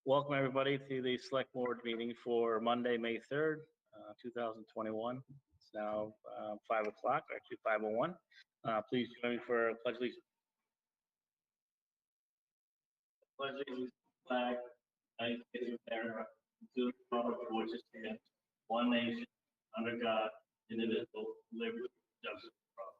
Welcome everybody to the Select Board meeting for Monday, May 3rd, 2021. It's now 5 o'clock, actually 5:01. Please join me for a pledge allegiance. Pledge allegiance to the flag, United States of America, to the republic for which it stands, one nation, under God, indivisible, liberty, justice for all.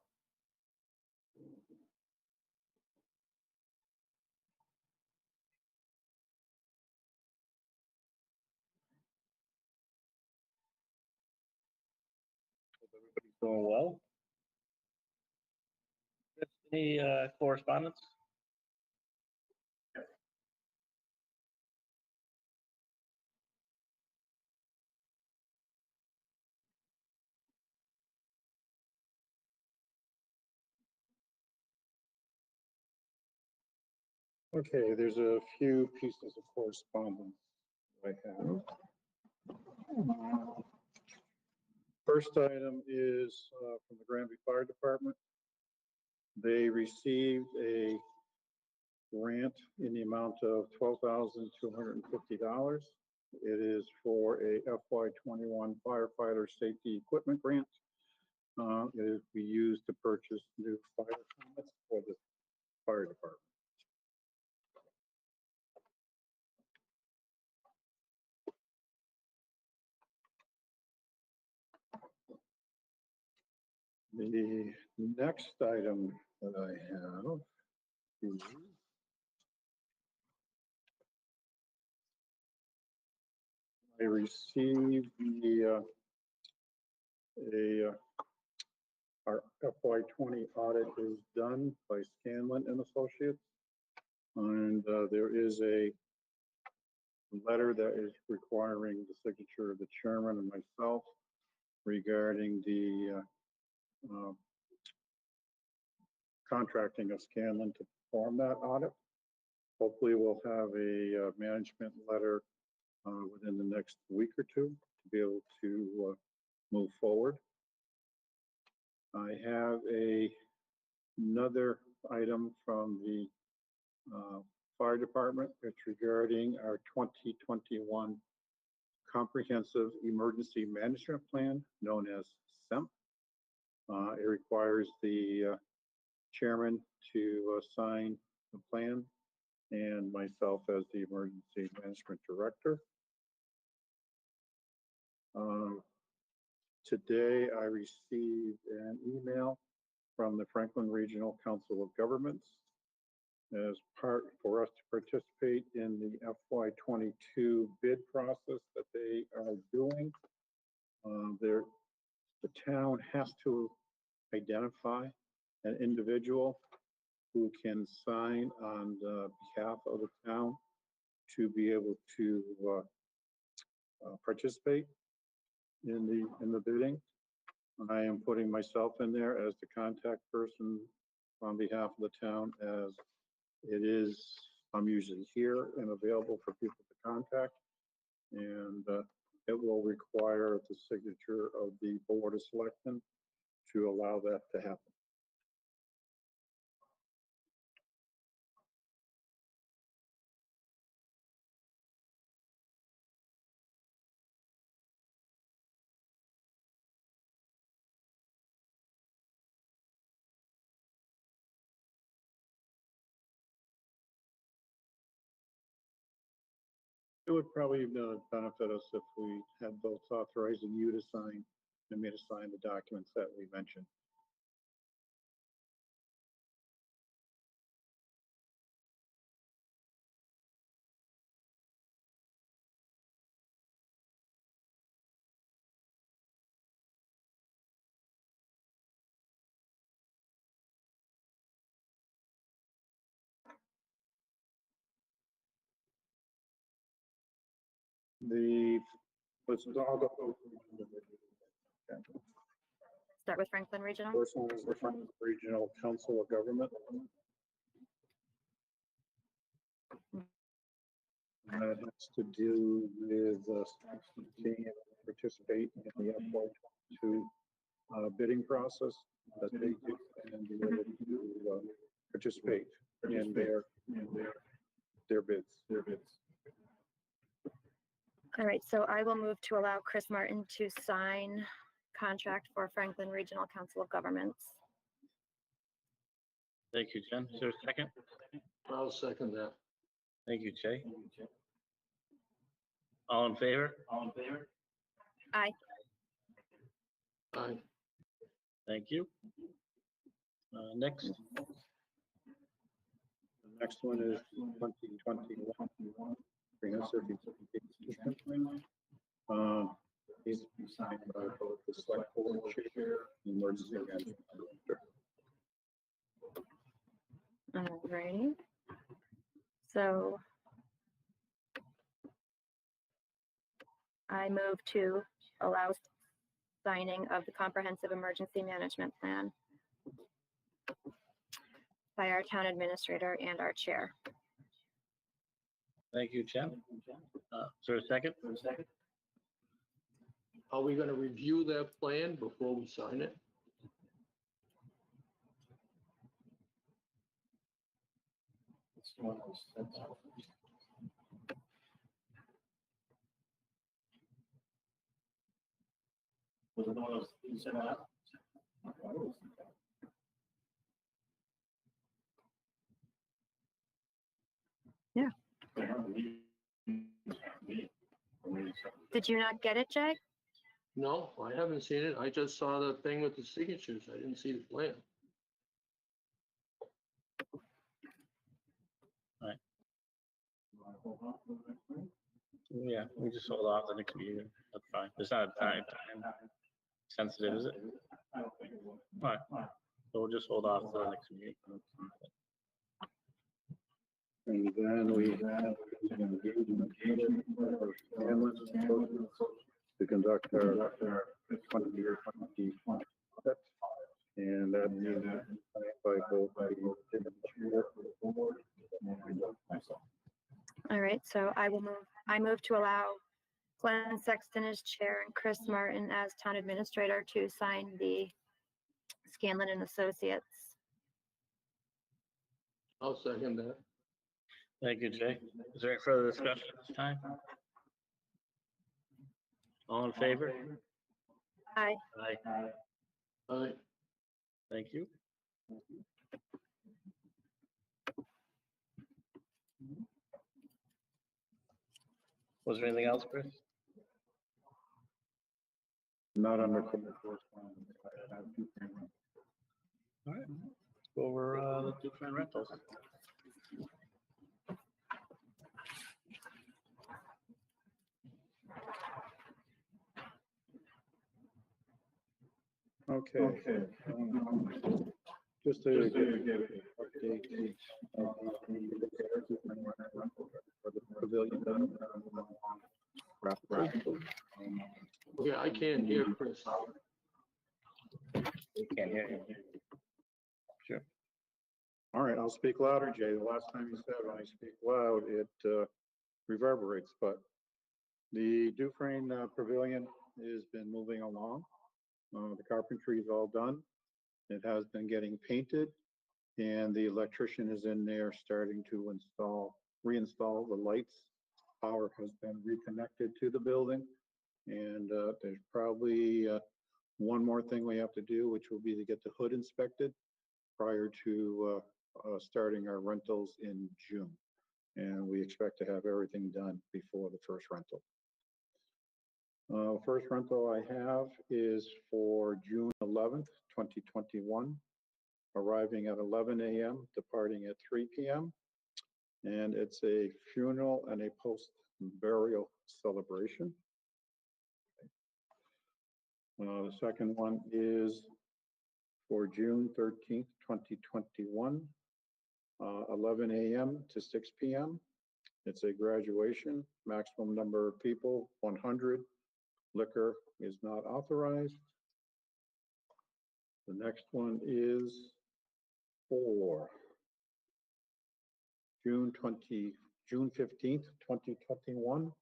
Everybody's doing well. Any correspondence? Okay, there's a few pieces of correspondence I have. First item is from the Granby Fire Department. They received a grant in the amount of $12,250. It is for a FY21 firefighter safety equipment grant. It is to be used to purchase new fire helmets for the fire department. The next item that I have is I received our FY20 audit is done by Scanlon and Associates, and there is a letter that is requiring the signature of the chairman and myself regarding the contracting of Scanlon to perform that audit. Hopefully we'll have a management letter within the next week or two to be able to move forward. I have another item from the fire department. It's regarding our 2021 Comprehensive Emergency Management Plan, known as SEMP. It requires the chairman to sign the plan and myself as the emergency management director. Today I received an email from the Franklin Regional Council of Governments as part for us to participate in the FY22 bid process that they are doing. The town has to identify an individual who can sign on behalf of the town to be able to participate in the bidding. I am putting myself in there as the contact person on behalf of the town, as it is, I'm usually here and available for people to contact, and it will require the signature of the Board of Selectmen to allow that to happen. It would probably benefit us if we had both authorizing you to sign and me to sign the documents that we mentioned. I'll go. Start with Franklin Regional. First one is the Franklin Regional Council of Government. And that has to do with being able to participate in the FY22 bidding process that they do, and be able to participate in their bids. All right, so I will move to allow Chris Martin to sign contract for Franklin Regional Council of Governments. Thank you, Jen. Is there a second? I'll second that. Thank you, Jay. All in favor? All in favor? Aye. Aye. Thank you. Next, The next one is 2021. Needs to be signed by both the select board chair and emergency management director. All righty. So I move to allow signing of the comprehensive emergency management plan by our town administrator and our chair. thank you, Jen. Is there a second? Are we gonna review that plan before we sign it? Was it the one that you sent out? Yeah. Did you not get it, Jay? No, I haven't seen it. I just saw the thing with the signatures. I didn't see the plan. Yeah, we just hold off the next meeting. That's fine. It's not time sensitive, is it? All right. So we'll just hold off to the next meeting. And then we have to conduct our 20-year audit. And that is by both the board and myself. All right, so I move to allow Glenn Sexton as chair and Chris Martin as town administrator to sign the Scanlon and Associates. I'll second that. Thank you, Jay. Is there any further discussion at this time? All in favor? Aye. Aye. Aye. Thank you. Was there anything else, Chris? Not under corporate correspondence. All right. Let's go over the two-friend rentals. Okay. Just to give an update for the pavilion. Okay, I can't hear Chris. We can't hear you. Sure. All right, I'll speak louder, Jay. The last time you said when I speak loud, it reverberates, but the Dufresne Pavilion has been moving along. The carpentry is all done. It has been getting painted, and the electrician is in there starting to reinstall the lights. Power has been reconnected to the building, and there's probably one more thing we have to do, which will be to get the hood inspected prior to starting our rentals in June. And we expect to have everything done before the first rental. First rental I have is for June 11th, 2021, arriving at 11 a.m., departing at 3 p.m. And it's a funeral and a post-burial celebration. The second one is for June 13th, 2021, 11 a.m. to 6 p.m. It's a graduation, maximum number of people, 100. Liquor is not authorized. The next one is for June 15th, 2021,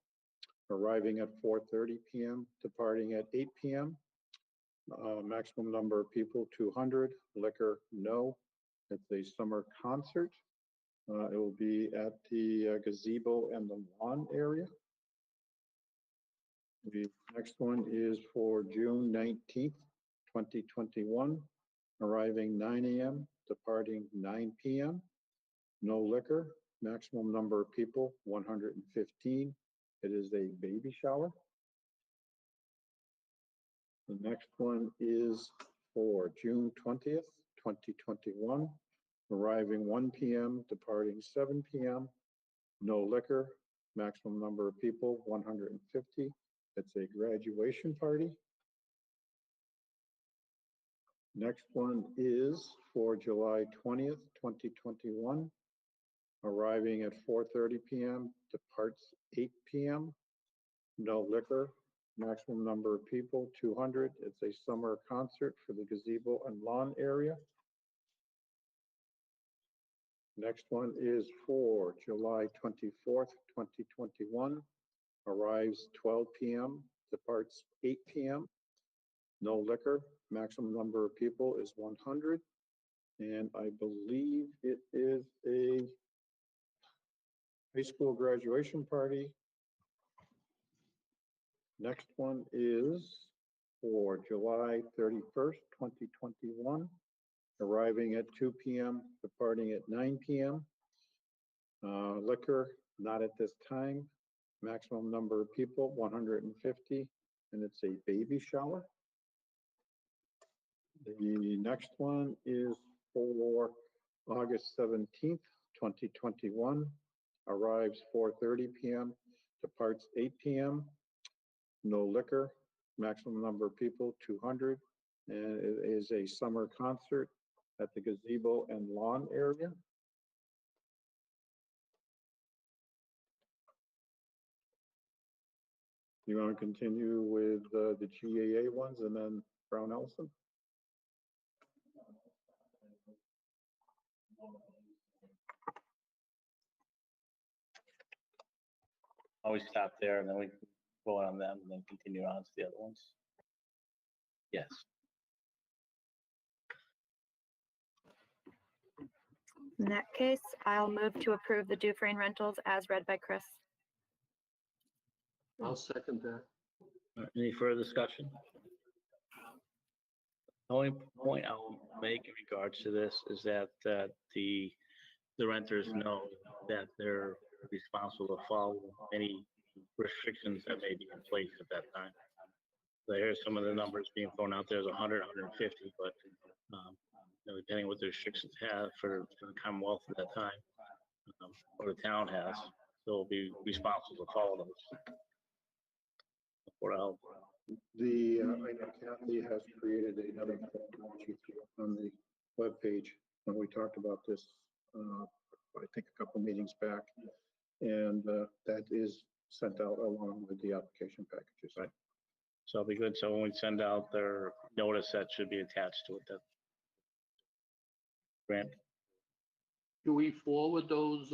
arriving at 4:30 p.m., departing at 8 p.m. Maximum number of people, 200. Liquor, no. It's a summer concert. It will be at the gazebo and the lawn area. The next one is for June 19th, 2021, arriving 9 a.m., departing 9 p.m. No liquor, maximum number of people, 115. It is a baby shower. The next one is for June 20th, 2021, arriving 1 p.m., departing 7 p.m. No liquor, maximum number of people, 150. It's a graduation party. Next one is for July 20th, 2021, arriving at 4:30 p.m., departs 8 p.m. No liquor, maximum number of people, 200. It's a summer concert for the gazebo and lawn area. Next one is for July 24th, 2021, arrives 12 p.m., departs 8 p.m. No liquor, maximum number of people is 100. And I believe it is a high school graduation party. Next one is for July 31st, 2021, arriving at 2 p.m., departing at 9 p.m. Liquor, not at this time. Maximum number of people, 150, and it's a baby shower. The next one is for August 17th, 2021, arrives 4:30 p.m., departs 8 p.m. No liquor, maximum number of people, 200, and it is a summer concert at the gazebo and lawn area. You want to continue with the GAA ones and then Brown Ellison? Always stop there and then we vote on them and then continue on to the other ones. Yes. In that case, I'll move to approve the Dufresne rentals as read by Chris. I'll second that. Any further discussion? The only point I'll make in regards to this is that the renters know that they're responsible to follow any restrictions that may be in place at that time. So here's some of the numbers being thrown out there as 100, 150, but depending what the restrictions have for the Commonwealth at that time, or the town has, they'll be responsible to follow those. Or else. I know Kathy has created another on the webpage when we talked about this, I think a couple meetings back, and that is sent out along with the application packages. Right. So it'll be good. So when we send out their notice, that should be attached to it. That grant. Do we forward those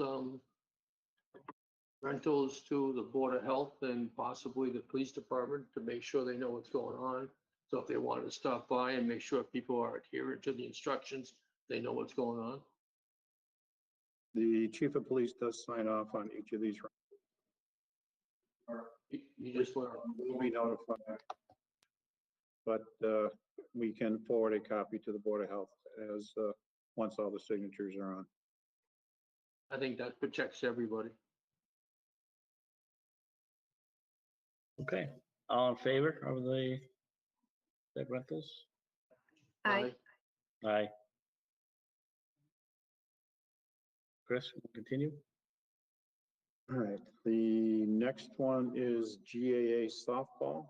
rentals to the Board of Health and possibly the police department to make sure they know what's going on? So if they wanted to stop by and make sure people are adherent to the instructions, they know what's going on? The chief of police does sign off on each of these. You just want We'll be notified. But we can forward a copy to the Board of Health as once all the signatures are on. I think that protects everybody. Okay. All in favor of the rentals? Aye. Aye. Chris, we'll continue. All right, the next one is GAA softball.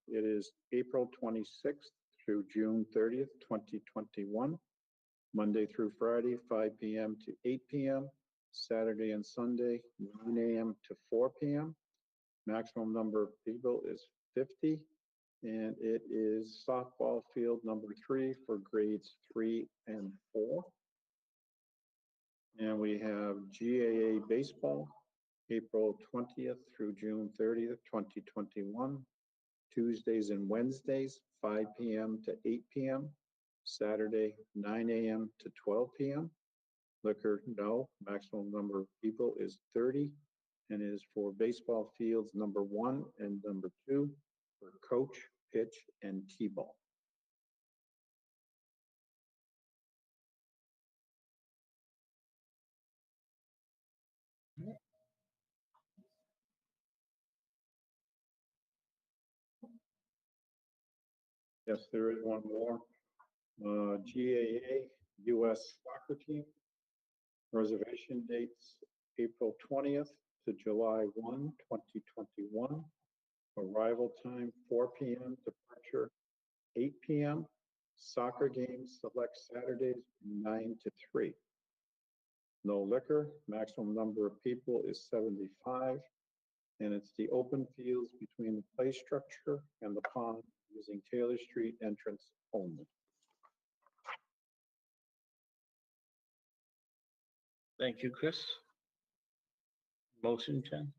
It is April 26th through June 30th, 2021. Monday through Friday, 5 p.m. to 8 p.m. Saturday and Sunday, 9 a.m. to 4 p.m. Maximum number of people is 50. And it is softball field number 3 for grades 3 and 4. And we have GAA baseball, April 20th through June 30th, 2021. Tuesdays and Wednesdays, 5 p.m. to 8 p.m. Saturday, 9 a.m. to 12 p.m. Liquor, no. Maximum number of people is 30. and is for baseball fields number 1 and number 2 for coach, pitch, and T-ball. Yes, there is one more. GAA US soccer team. Reservation dates April 20th to July 1, 2021. Arrival time 4 p.m. Departure 8 p.m. Soccer games select Saturdays 9 to 3. No liquor. Maximum number of people is 75. And it's the open fields between the play structure and the pond using Taylor Street entrance only. Thank you, Chris. Motion, Jen?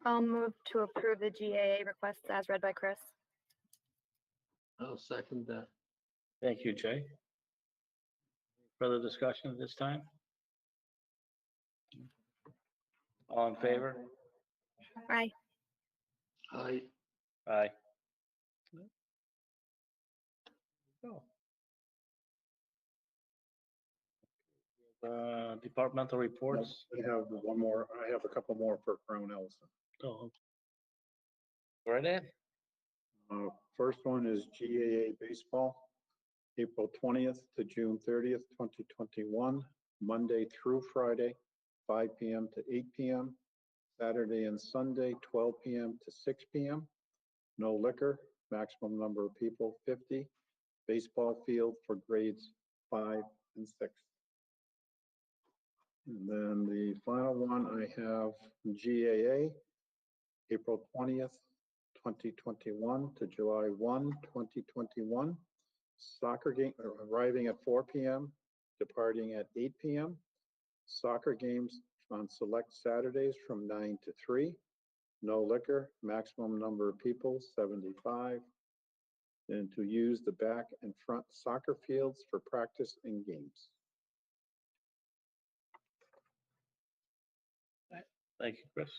I'll move to approve the GAA requests as read by Chris. I'll second that. Thank you, Jay. Further discussion at this time? All in favor? Aye. Aye. Aye. Go. Departmental reports. I have one more. I have a couple more for Brown Ellison. Oh. Right in. First one is GAA baseball, April 20th to June 30th, 2021, Monday through Friday, 5 p.m. to 8 p.m., Saturday and Sunday, 12 p.m. to 6 p.m. No liquor, maximum number of people, 50. Baseball field for grades 5 and 6. And then the final one I have GAA, April 20th, 2021 to July 1, 2021. Soccer game arriving at 4 p.m., departing at 8 p.m. Soccer games on select Saturdays from 9 to 3. No liquor, maximum number of people, 75. And to use the back and front soccer fields for practice and games. Thank you, Chris.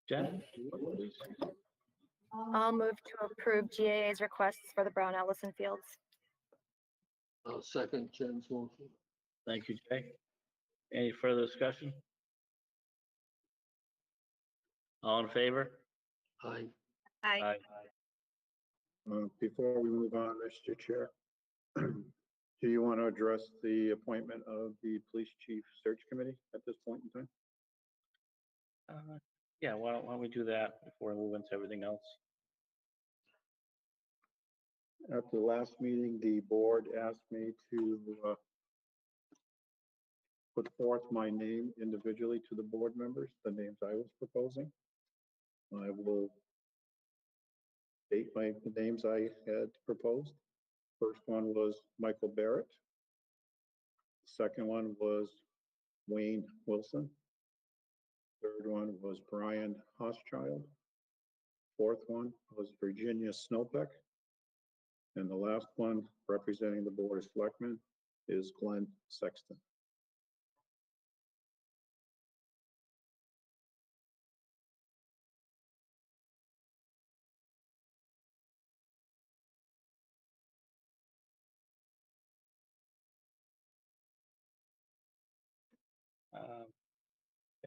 Jen, please. I'll move to approve GAA's requests for the Brown Ellison fields. I'll second Jen's motion. Thank you, Jay. Any further discussion? All in favor? Aye. Aye. Before we move on, Mr. Chair, do you want to address the appointment of the police chief search committee at this point in time? Yeah, why don't we do that before we move into everything else? At the last meeting, the board asked me to put forth my name individually to the board members, the names I was proposing. I will state the names I had proposed. First one was Michael Barrett. Second one was Wayne Wilson. Third one was Brian Hochschild. Fourth one was Virginia Snowpeck. And the last one, representing the Board of Selectmen, is Glenn Sexton.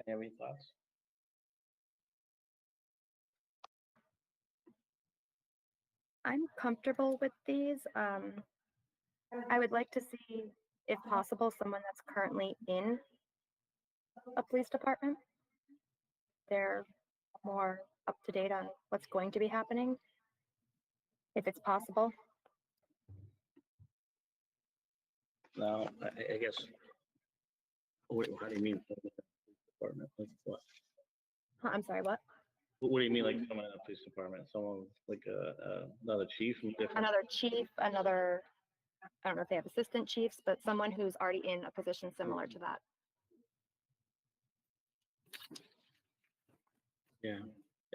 Any thoughts? I'm comfortable with these. I would like to see, if possible, someone that's currently in a police department. They're more up to date on what's going to be happening, if it's possible. No, I guess. Wait, how do you mean? Department? Like what? I'm sorry, what? What do you mean, like someone in the police department? Someone like another chief? Another chief, another, I don't know if they have assistant chiefs, but someone who's already in a position similar to that. Yeah,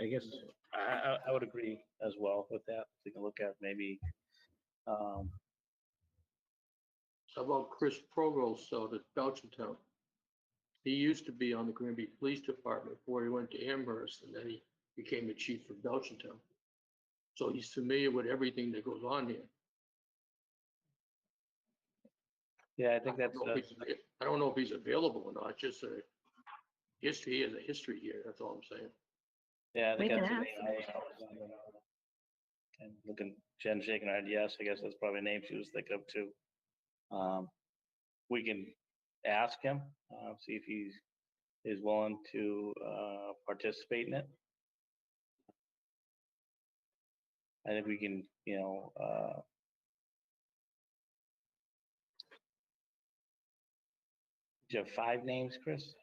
I guess I would agree as well with that. Take a look at maybe. How about Chris Provost out at Belchertown? He used to be on the Granby Police Department before he went to Amherst, and then he became the chief of Belchertown. So he's familiar with everything that goes on here. Yeah, I think that's, I don't know if he's available or not, just a history, he has a history here, that's all I'm saying. yeah, I think We can that's the ask. name. And looking, Jen shaking her head, yes, I guess that's probably a name she was thinking of too. We can ask him, see if he's is willing to participate in it. I think we can, you know, do you have 5 names, Chris?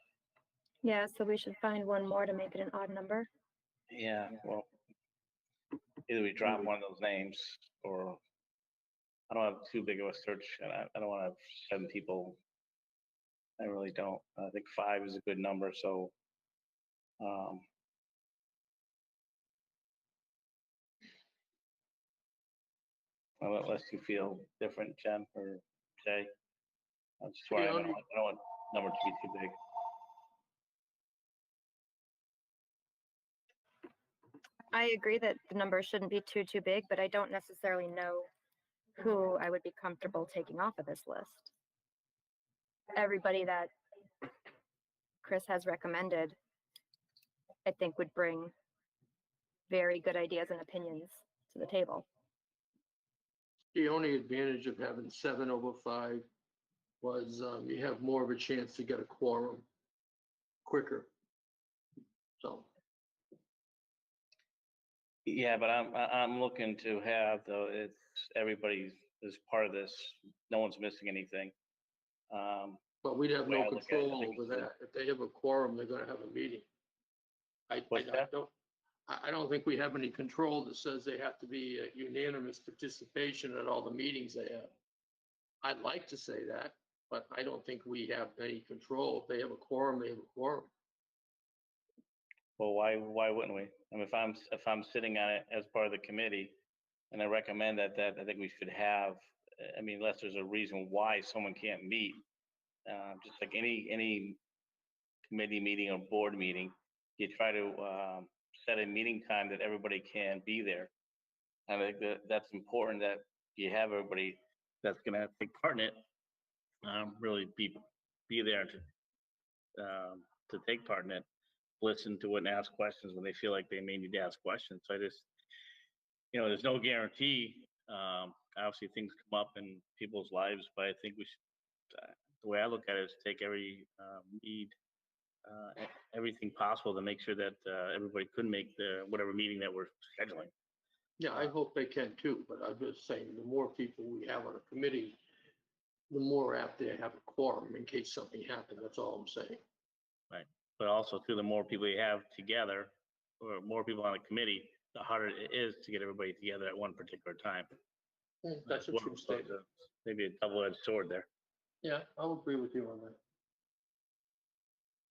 Yeah, so we should find one more to make it an odd number. Yeah, well, either we drop one of those names, or I don't have too big of a search, and I don't want to have 7 people. I really don't. I think 5 is a good number, so unless you feel different, Jen or Jay. That's why I don't want number to be too big. I agree that the number shouldn't be too big, but I don't necessarily know who I would be comfortable taking off of this list. Everybody that Chris has recommended, I think would bring very good ideas and opinions to the table. The only advantage of having 7 over 5 was you have more of a chance to get a quorum quicker. So. Yeah, but I'm looking to have, though, it's everybody is part of this. No one's missing anything. But we'd have way I no look at it, control I think over that. If they have a quorum, they're gonna have a meeting. What's that? I don't think we have any control that says they have to be a unanimous participation at all the meetings they have. I'd like to say that, but I don't think we have any control. If they have a quorum, they have a quorum. Well, why wouldn't we? I mean, if I'm sitting on it as part of the committee, and I recommend that I think we should have. I mean, unless there's a reason why someone can't meet, just like any committee meeting or board meeting, you try to set a meeting time that everybody can be there. And I think that's important, that you have everybody that's going to take part in it, really be there to take part in it, listen to it and ask questions when they feel like they may need to ask questions. So I just, you know, there's no guarantee. Obviously things come up in people's lives, but I think we should, the way I look at it is take every everything possible to make sure that everybody could make whatever meeting that we're scheduling. Yeah, I hope they can too, but I'm just saying, the more people we have on a committee, the more apt they have a quorum in case something happens. That's all I'm saying. Right. But also too, the more people you have together, or more people on a committee, the harder it is to get everybody together at one particular time. That's a true statement. Maybe a double-edged sword there. Yeah, I'll agree with you on that.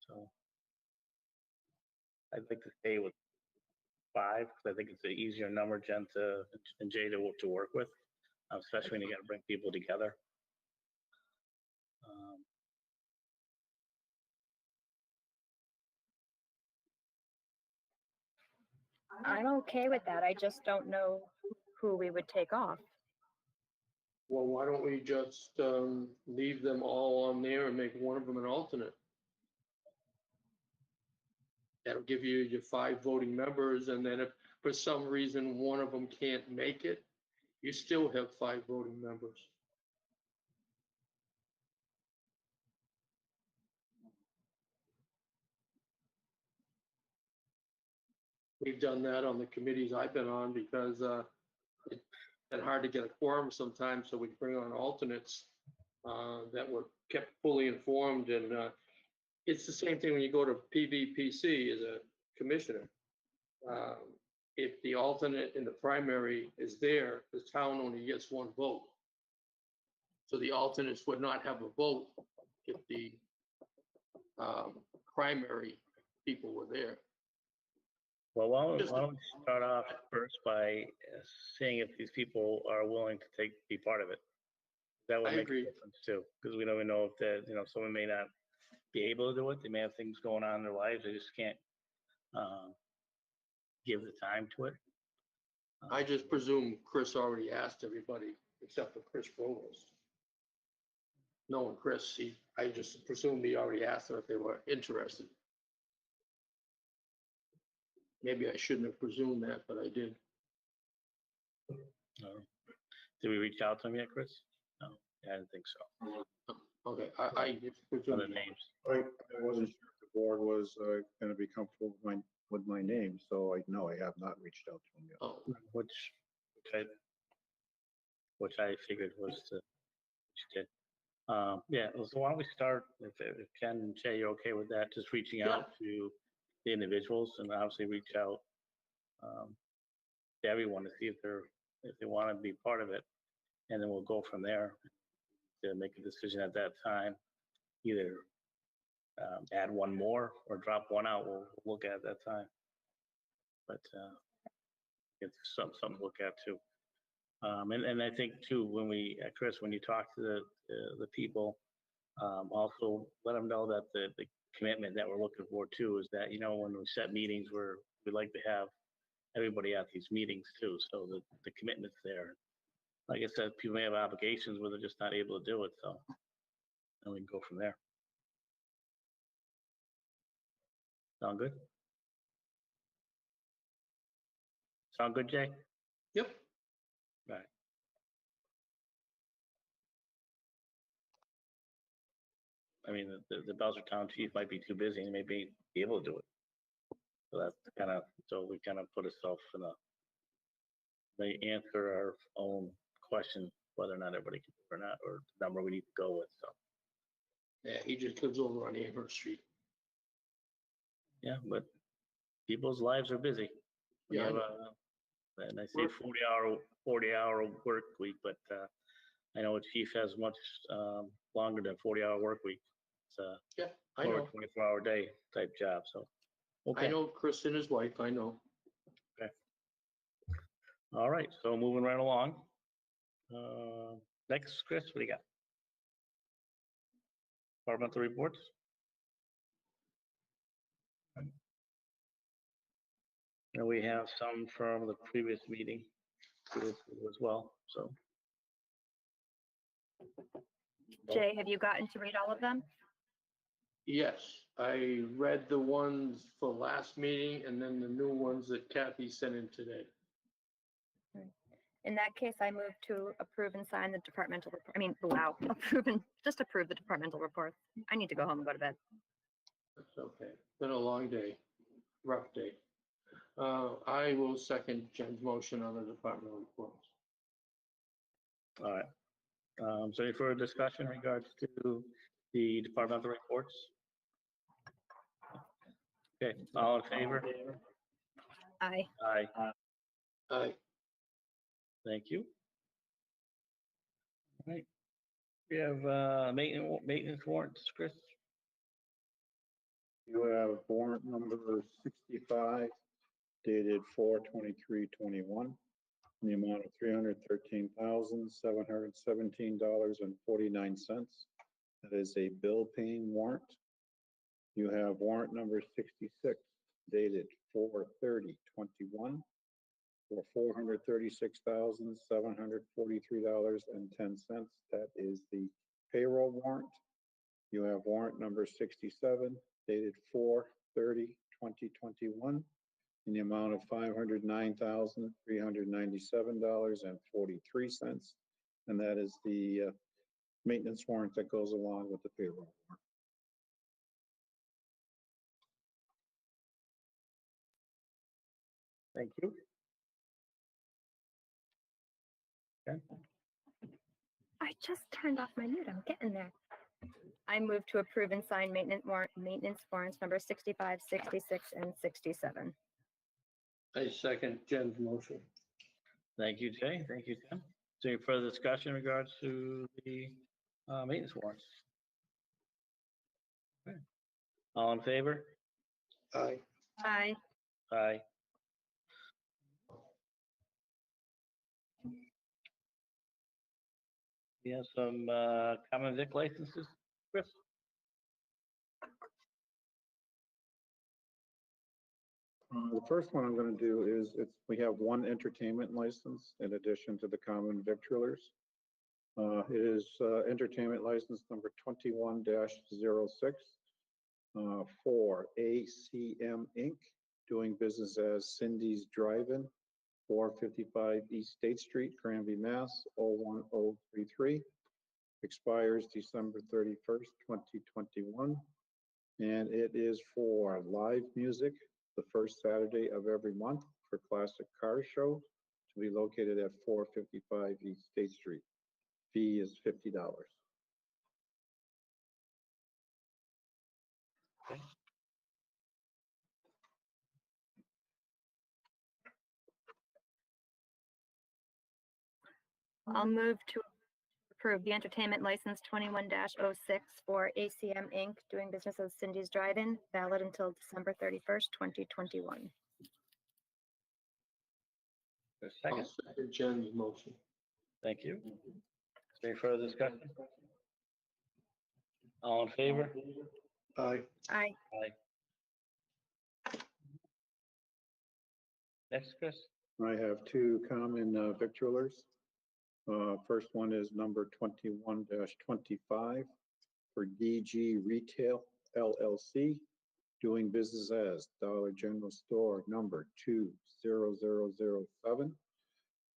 So I'd like to stay with 5, because I think it's an easier number, Jen, and Jay to work with, especially when you got to bring people together. I'm okay with that. I just don't know who we would take off. Well, why don't we just leave them all on there and make one of them an alternate? That'll give you your 5 voting members, and then if for some reason one of them can't make it, you still have 5 voting members. We've done that on the committees I've been on, because it's been hard to get a quorum sometimes, so we bring on alternates that were kept fully informed. And it's the same thing when you go to PVPC as a commissioner. If the alternate in the primary is there, the town only gets 1 vote. So the alternates would not have a vote if the primary people were there. Well, why don't we start off first by seeing if these people are willing to be part of it. That would make a difference too, because we don't even know if someone may not be able to do it. They may have things going on in their lives. They just can't give the time to it. I just presume Chris already asked everybody except for Chris Provost. Knowing Chris, I just presumed he already asked them if they were interested. Maybe I shouldn't have presumed that, but I did. Did we reach out to them yet, Chris? No, I didn't think so. Okay, I just presumed. Other names. I wasn't sure if the board was going to be comfortable with my name, so no, I have not reached out to them yet. Oh, Which I figured was to, which did. Yeah, so why don't we start, if Ken and Jay, you're okay with that, just reaching out to the individuals and obviously reach out to everyone to see if they want to be part of it. And then we'll go from there to make a decision at that time, either add one more or drop one out. We'll look at that time. But it's something to look at too. And I think too, when Chris, when you talk to the people, also let them know that the commitment that we're looking for too is that, when we set meetings, we like to have everybody at these meetings too, so the commitment's there. Like I said, people may have obligations where they're just not able to do it, so and we can go from there. Sound good? Sound good, Jay? yep. Right. I mean, the Belchertown chief might be too busy and may be able to do it. So that's so we kind of put ourselves in they answer our own question, whether or not everybody can do it or not, or the number we need to go with, so. Yeah, he just lives over on Amherst Street. Yeah, but people's lives are busy. We Yeah, I have and I say 40-hour work week, but I know a chief has much longer than 40-hour work week. It's Yeah, I or a know. 24-hour day type job. So, okay. I know Chris and his wife, I know. All right. So moving right along. Next, Chris, what do you got? Departmental reports. And we have some from the previous meeting as well. So. Jay, have you gotten to read all of them? Yes, I read the ones for last meeting and then the new ones that Kathy sent in today. In that case, I move to approve and sign the departmental report. I mean, wow, just approve the departmental reports. I need to go home and go to bed. That's okay. Been a long day, rough day. I will second Jen's motion on the departmental reports. All right. So any further discussion in regards to the departmental reports? Okay, all in favor? Aye. Aye. Aye. Thank you. All right. We have maintenance warrants, Chris. You have warrant number 65 dated 4/23/21 in the amount of $313,717.49. That is a bill paying warrant. You have warrant number 66 dated 4/30/21 for $436,743.10. That is the payroll warrant. You have warrant number 67 dated 4/30/2021 in the amount of $509,397.43. And that is the maintenance warrant that goes along with the payroll warrant. Thank you. Okay. I just turned off my mute. I'm getting there. I move to approve and sign maintenance warrants number 65, 66, and 67. I second Jen's motion. Thank you, Jay. Thank you, Tim. Is there any further discussion in regards to the maintenance warrants? Okay. All in favor? Aye. Aye. Aye. We have some common vic licenses, Chris? The first one I'm going to do is we have one entertainment license in addition to the common victualers. It is entertainment license number 21-06 for ACM Inc., doing business as Cindy's Drive-In, 455 East State Street, Granby, Mass. 01033. Expires December 31st, 2021. And it is for live music the first Saturday of every month for Classic Car Show to be located at 455 East State Street. Fee is $50. I'll move to approve the entertainment license 21-06 for ACM Inc., doing business as Cindy's Drive-In, valid until December 31st, 2021. A I'll second. second Jen's motion. Thank you. Is there any further discussion? All in favor? Aye. Aye. Next, Chris? I have two common victualers. First one is number 21-25 for DG Retail LLC, doing business as Dollar General Store number 20007,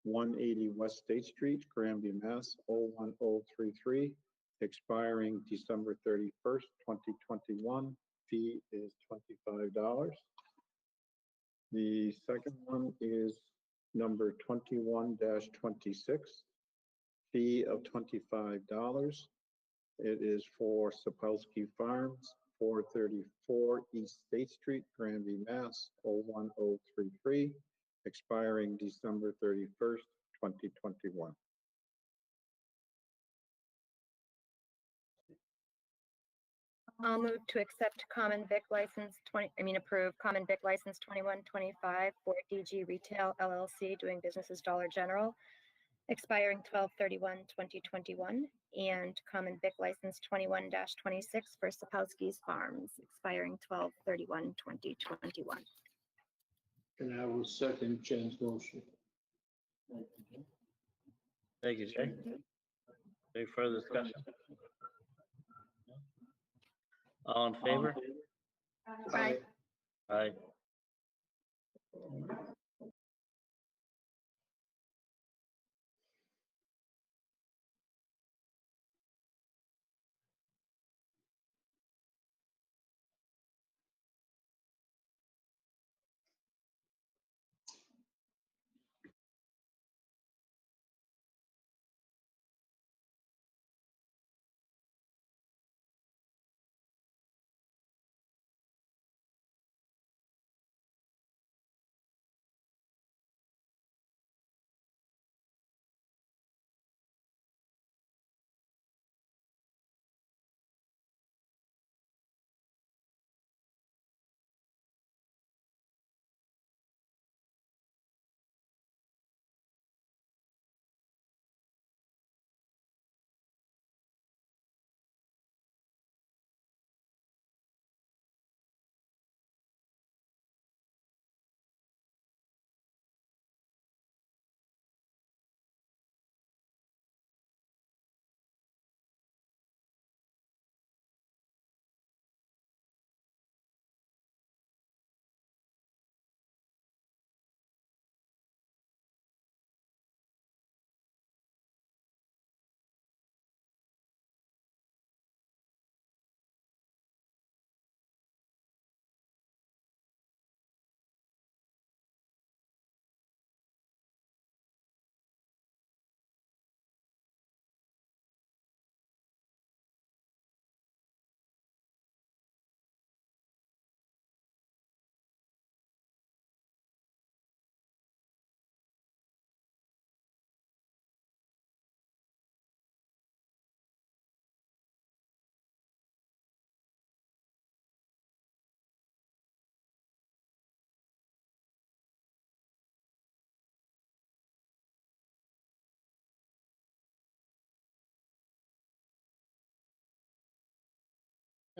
180 West State Street, Granby, Mass. 01033, expiring December 31st, 2021. Fee is $25. The second one is number 21-26, fee of $25. It is for Sapolsky Farms, 434 East State Street, Granby, Mass. 01033, expiring December 31st, 2021. I'll move to accept common vic license approve common vic license 2125 for DG Retail LLC, doing business as Dollar General, expiring 12/31/2021, and common vic license 21-26 for Sapolsky's Farms, expiring 12/31/2021. And I will second Jen's motion. Thank you, Jay. Any further discussion? All in favor? Aye. Aye.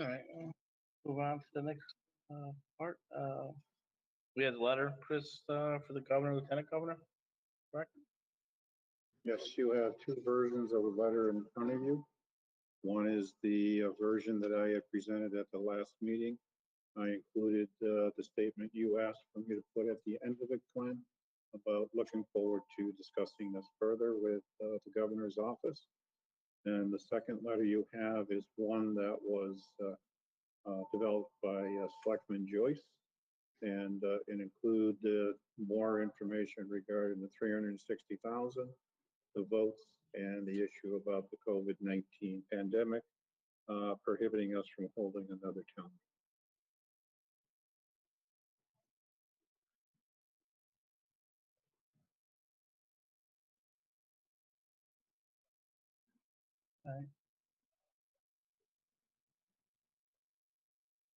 All right, move on to the next part. We had a letter, Chris, for the governor, lieutenant governor, correct? Yes, you have two versions of a letter in front of you. One is the version that I had presented at the last meeting. I included the statement you asked for me to put at the end of it, Glenn, about looking forward to discussing this further with the governor's office. And the second letter you have is one that was developed by Selectman Joyce. And it includes more information regarding the 360,000, the votes, and the issue about the COVID-19 pandemic prohibiting us from holding another town.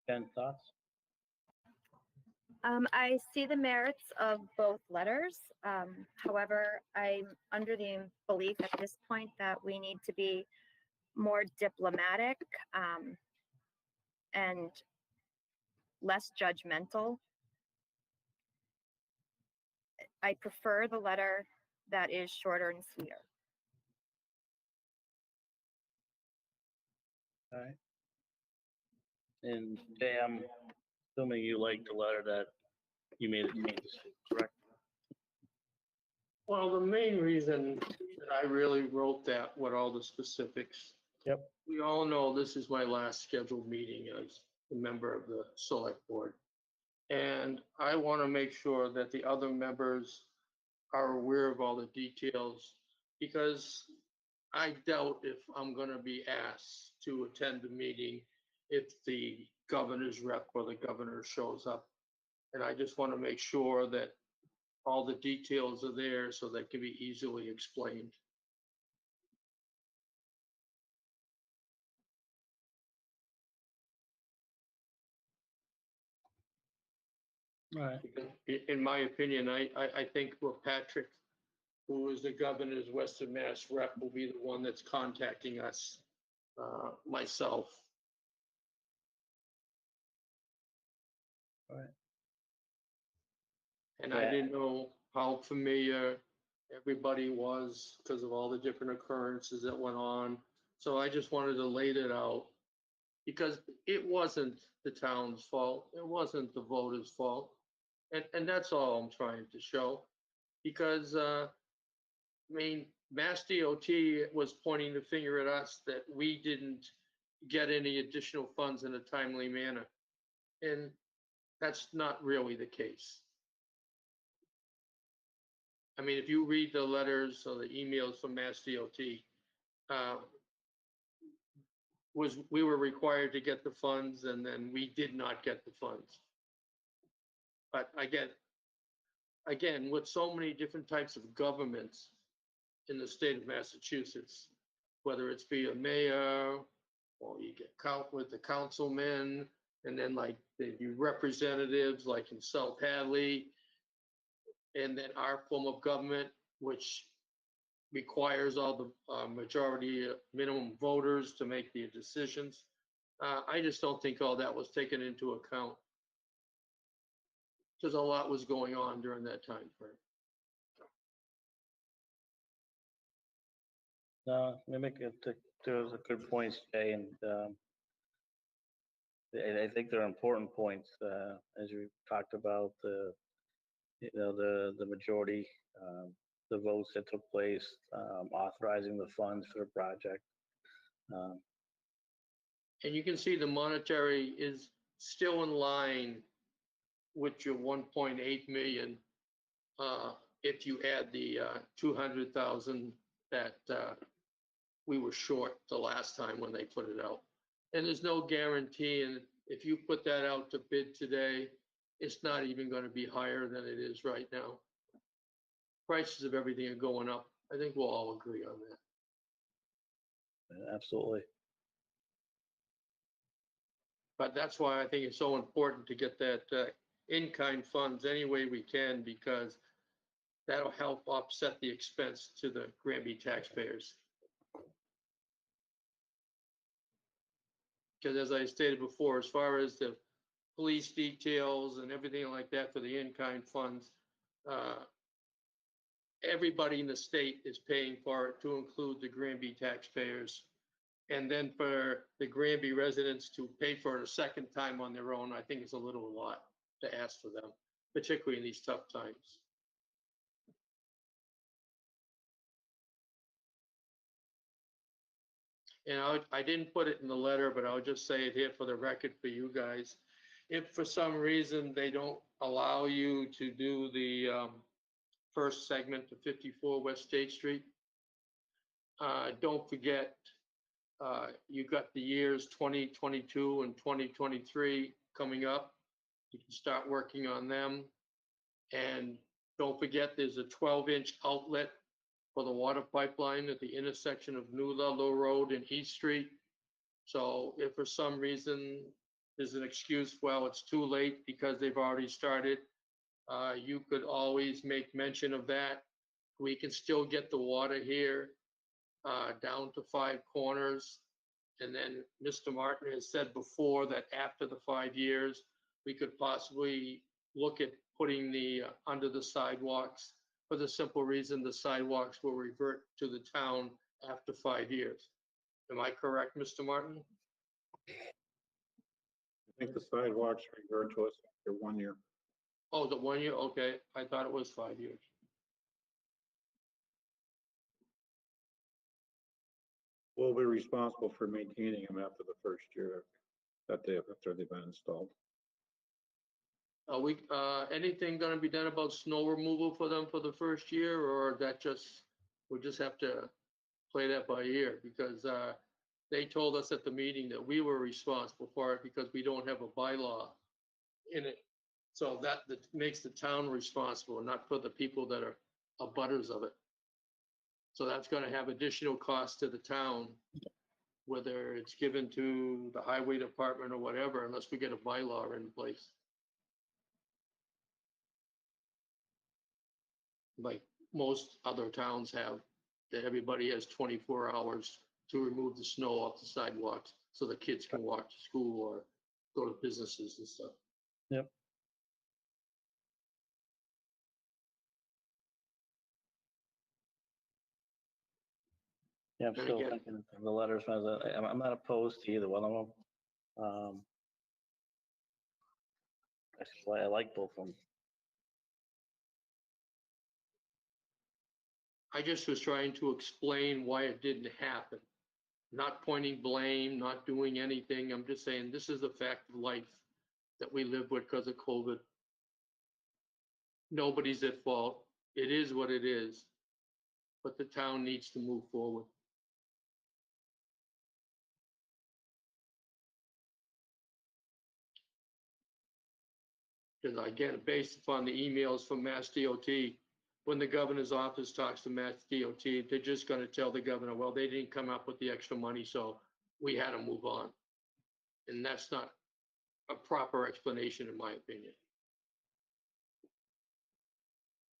Ken, thoughts? I see the merits of both letters. However, I'm under the belief at this point that we need to be more diplomatic and less judgmental. I prefer the letter that is shorter and sweeter. All right. And Jay, I'm assuming you liked the letter that you made the changes to, correct? Well, the main reason that I really wrote that with all the specifics. Yep. We all know this is my last scheduled meeting as a member of the select board. And I want to make sure that the other members are aware of all the details, because I doubt if I'm going to be asked to attend the meeting if the governor's rep or the governor shows up. And I just want to make sure that all the details are there so they can be easily explained. All right. In my opinion, I think Patrick, who is the governor's Western Mass rep, will be the one that's contacting us, myself. All right. And I didn't know how familiar everybody was because of all the different occurrences that went on. So I just wanted to lay it out, because it wasn't the town's fault. It wasn't the voters' fault. And that's all I'm trying to show. Because, I mean, Mass DOT was pointing the finger at us that we didn't get any additional funds in a timely manner. And that's not really the case. I mean, if you read the letters or the emails from Mass DOT, we were required to get the funds, and then we did not get the funds. But again, with so many different types of governments in the state of Massachusetts, whether it's be a mayor, or you get with the councilmen, and then like the representatives like in South Hadley, and then our form of government, which requires all the majority minimum voters to make the decisions. I just don't think all that was taken into account, because a lot was going on during that time frame. No, I make those are good points, Jay, and I think they're important points, as you talked about the majority, the votes that took place, authorizing the funds for the project. And you can see the monetary is still in line with your 1.8 million, if you add the 200,000 that we were short the last time when they put it out. And there's no guarantee, and if you put that out to bid today, it's not even going to be higher than it is right now. Prices of everything are going up. I think we'll all agree on that. Absolutely. But that's why I think it's so important to get that in-kind funds any way we can, because that'll help offset the expense to the Granby taxpayers. Because as I stated before, as far as the police details and everything like that for the in-kind funds. Everybody in the state is paying for it, to include the Granby taxpayers. And then for the Granby residents to pay for it a second time on their own, I think it's a little lot to ask for them, particularly in these tough times. And I didn't put it in the letter, but I'll just say it here for the record for you guys. If for some reason they don't allow you to do the first segment to 54 West State Street, don't forget, you got the years 2022 and 2023 coming up. You can start working on them. And don't forget, there's a 12-inch outlet for the water pipeline at the intersection of New Ludlow Road and East Street. So if for some reason there's an excuse, well, it's too late because they've already started, you could always make mention of that. We can still get the water here down to 5 Corners. And then Mr. Martin has said before that after the 5 years, we could possibly look at putting the under the sidewalks, for the simple reason the sidewalks will revert to the town after 5 years. Am I correct, Mr. Martin? I think the sidewalks revert to us after 1 year. Oh, the 1 year? Okay, I thought it was 5 years. We'll be responsible for maintaining them after the first year after they've been installed. Are we, anything gonna be done about snow removal for them for the first year, or that just, we'll just have to play that by ear? Because they told us at the meeting that we were responsible for it because we don't have a bylaw in it. So that makes the town responsible, not for the people that are abutters of it. So that's gonna have additional costs to the town, whether it's given to the highway department or whatever, unless we get a bylaw in place. Like most other towns have, that everybody has 24 hours to remove the snow off the sidewalks so the kids can walk to school or go to businesses and stuff. Yep. Yeah, I'm And still again- thinking of the letters. I'm not opposed to either one of them. I like both of them. I just was trying to explain why it didn't happen. Not pointing blame, not doing anything. I'm just saying this is a fact of life that we live with because of COVID. Nobody's at fault. It is what it is. But the town needs to move forward. Because again, based upon the emails from Mass DOT, when the governor's office talks to Mass DOT, they're just going to tell the governor, well, they didn't come up with the extra money, so we had to move on. And that's not a proper explanation, in my opinion.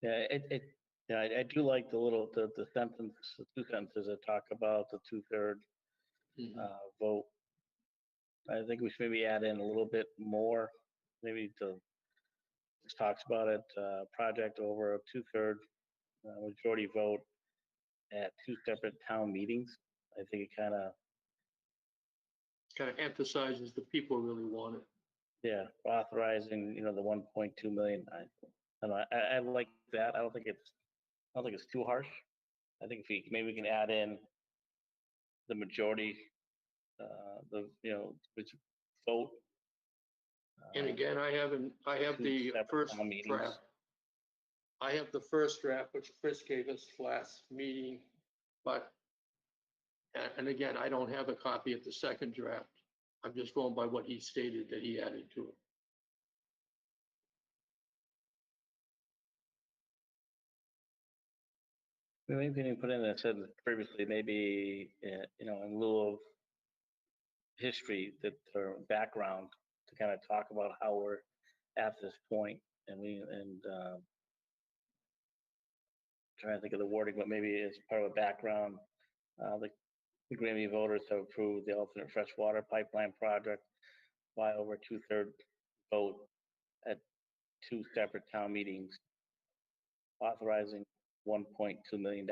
Yeah, I do like the sentence, the 2 sentences that talk about the 2/3 vote. I think we should maybe add in a little bit more, maybe this talks about it, project over a 2/3 majority vote at 2 separate town meetings. I think it kind of Emphasizes the people really want it. Yeah, authorizing, the 1.2 million. I don't know, I like that. I don't think it's too harsh. I think if maybe we can add in the majority, which vote. And again, I have the separate first town meetings. draft. I have the first draft, which Chris gave us last meeting, but, and again, I don't have a copy of the second draft. I'm just going by what he stated that he added to it. Maybe we can put in, I said previously, maybe, in lieu of history, or background, to kind of talk about how we're at this point, and trying to think of the wording, but maybe as part of a background, the Granby voters have approved the alternate freshwater pipeline project by over 2/3 vote at 2 separate town meetings authorizing $1.2 million.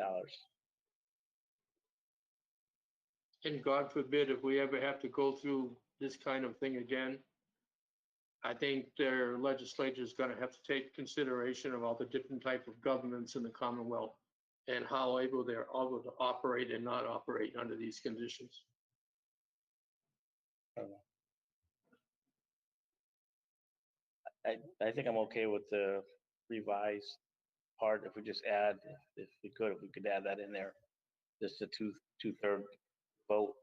And God forbid, if we ever have to go through this kind of thing again, I think their legislature is going to have to take consideration of all the different type of governments in the Commonwealth and how able they're able to operate and not operate under these conditions. I think I'm okay with the revised part. If we just add, if we could add that in there. Just a two-third vote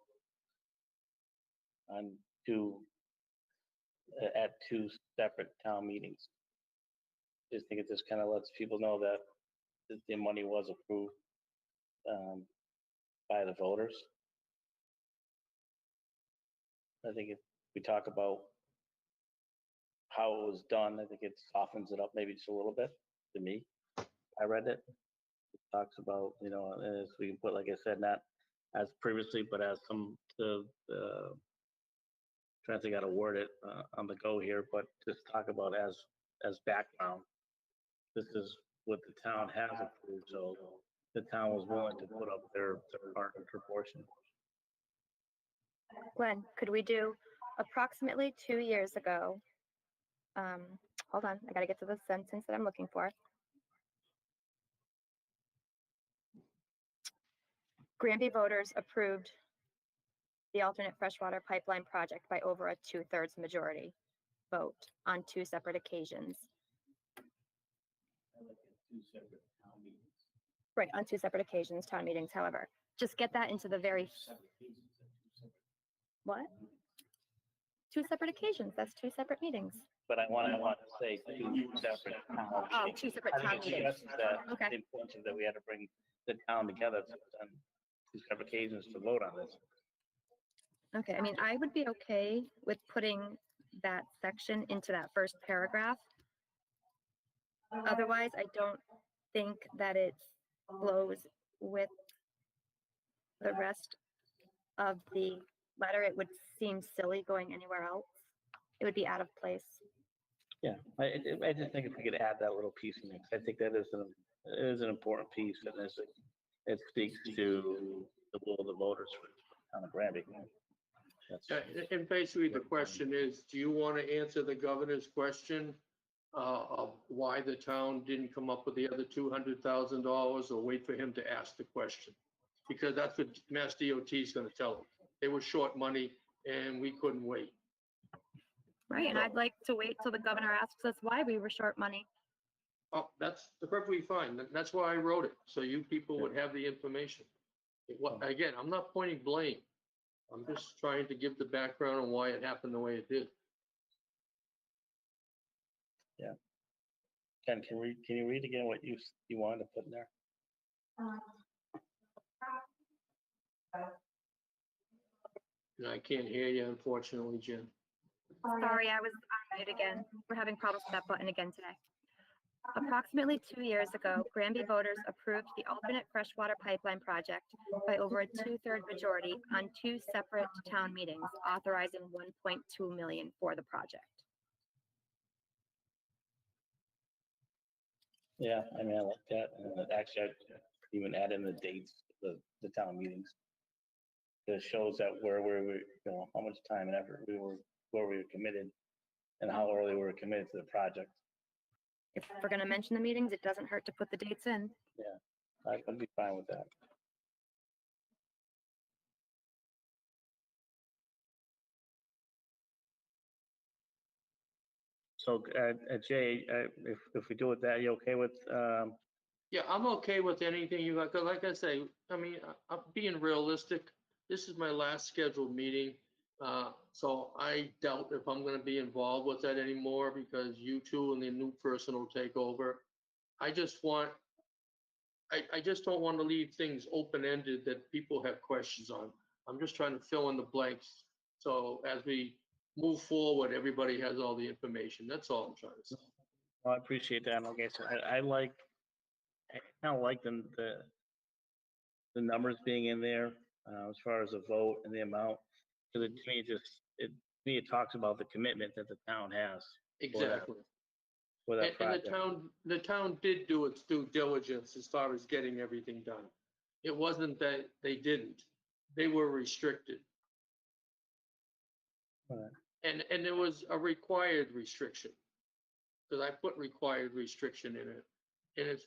on at 2 separate town meetings. Just think it just kind of lets people know that the money was approved by the voters. I think if we talk about how it was done, I think it softens it up maybe just a little bit to me. I read it. It talks about, you know, as we can put, like I said, not as previously, but as some trying to think how to word it on the go here, but just talk about as background. This is what the town has approved, so the town was willing to put up their part of proportion. Glenn, could we do approximately 2 years ago? Hold on, I gotta get to the sentence that I'm looking for. Granby voters approved the alternate freshwater pipeline project by over a 2/3 majority vote on 2 separate occasions. I like it, 2 separate town meetings. Right, on 2 separate occasions, town meetings, however. Just get that into the very, Separate cases and 2 separate what? 2 separate occasions, that's 2 separate meetings. But I want to say 2 separate town Oh, meetings. 2 separate I think town it meetings. stresses that Okay. the importance that we had to bring the town together on 2 separate occasions to vote on this. Okay, I mean, I would be okay with putting that section into that first paragraph. Otherwise, I don't think that it flows with the rest of the letter. It would seem silly going anywhere else. It would be out of place. Yeah, I just think if we could add that little piece in there, 'cause I think that is an important piece, and it speaks to the will of the voters for town of Granby. And basically, the question is, do you want to answer the governor's question of why the town didn't come up with the other $200,000, or wait for him to ask the question? Because that's what Mass DOT is going to tell them. They were short money and we couldn't wait. Right, and I'd like to wait till the governor asks us why we were short money. Oh, that's perfectly fine. That's why I wrote it, so you people would have the information. Again, I'm not pointing blame. I'm just trying to give the background on why it happened the way it did. Ken, can you read again what you wanted to put in there? And I can't hear you, unfortunately, Jen. Sorry, I was on mute again. We're having problems with that button again today. Approximately 2 years ago, Granby voters approved the alternate freshwater pipeline project by over a 2/3 majority on 2 separate town meetings, authorizing $1.2 million for the project. Yeah, I mean, I like that, and actually, I'd even add in the dates, the town meetings. It shows that where we, you know, how much time and effort where we were committed, and how early we were committed to the project. If we're going to mention the meetings, it doesn't hurt to put the dates in. I would be fine with that. So, Jay, if we do it that, you okay with, Yeah, I'm okay with anything you got, because like I say, I mean, I'm being realistic. This is my last scheduled meeting. So I doubt if I'm gonna be involved with that anymore, because you two and the new person will take over. I just want, I just don't want to leave things open-ended that people have questions on. I'm just trying to fill in the blanks. So as we move forward, everybody has all the information. That's all I'm trying to say. well, I appreciate that. And okay, so I kind of like the numbers being in there, as far as the vote and the amount. Because to me, it talks about the commitment that the town has Exactly. for that And project. the town did do its due diligence as far as getting everything done. It wasn't that they didn't. They were restricted. Right. And there was a required restriction. Because I put required restriction in it.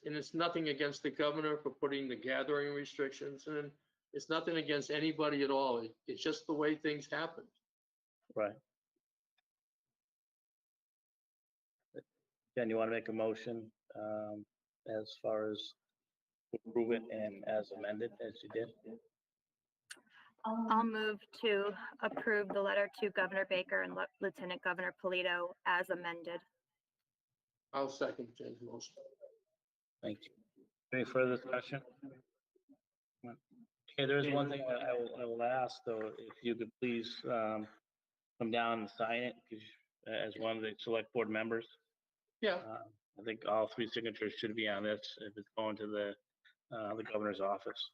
And it's nothing against the governor for putting the gathering restrictions in. It's nothing against anybody at all. It's just the way things happen. Right. Jen, you want to make a motion as far as approve it and as amended as you did? I'll move to approve the letter to Governor Baker and Lieutenant Governor Polito as amended. I'll second Jen's motion. Thank you. Any further discussion? Okay, there's one thing I will ask though, if you could please come down and sign it as one of the select board members. Yeah, I think all 3 signatures should be on this if it's going to the governor's office.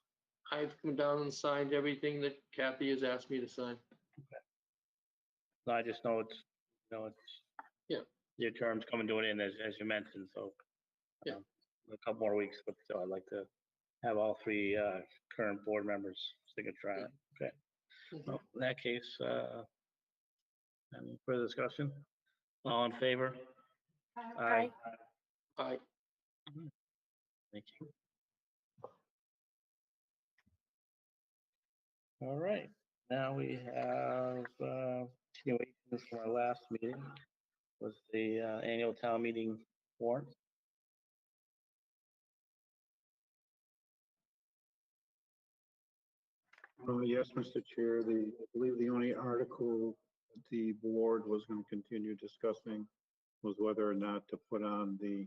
I've come down and signed everything that Kathy has asked me to sign. No, I just know it's, Yeah. your term's coming to an end as you mentioned, so. Yeah. A couple more weeks, but still, I'd like to have all 3 current board members signature on it. Okay. Mhm. Well, in that case, any further discussion? All in favor? Aye. Aye. Thank you. All right, now we have continuations from our last meeting, was the annual town meeting warrant. Yes, Mr. Chair, I believe the only article the board was going to continue discussing was whether or not to put on the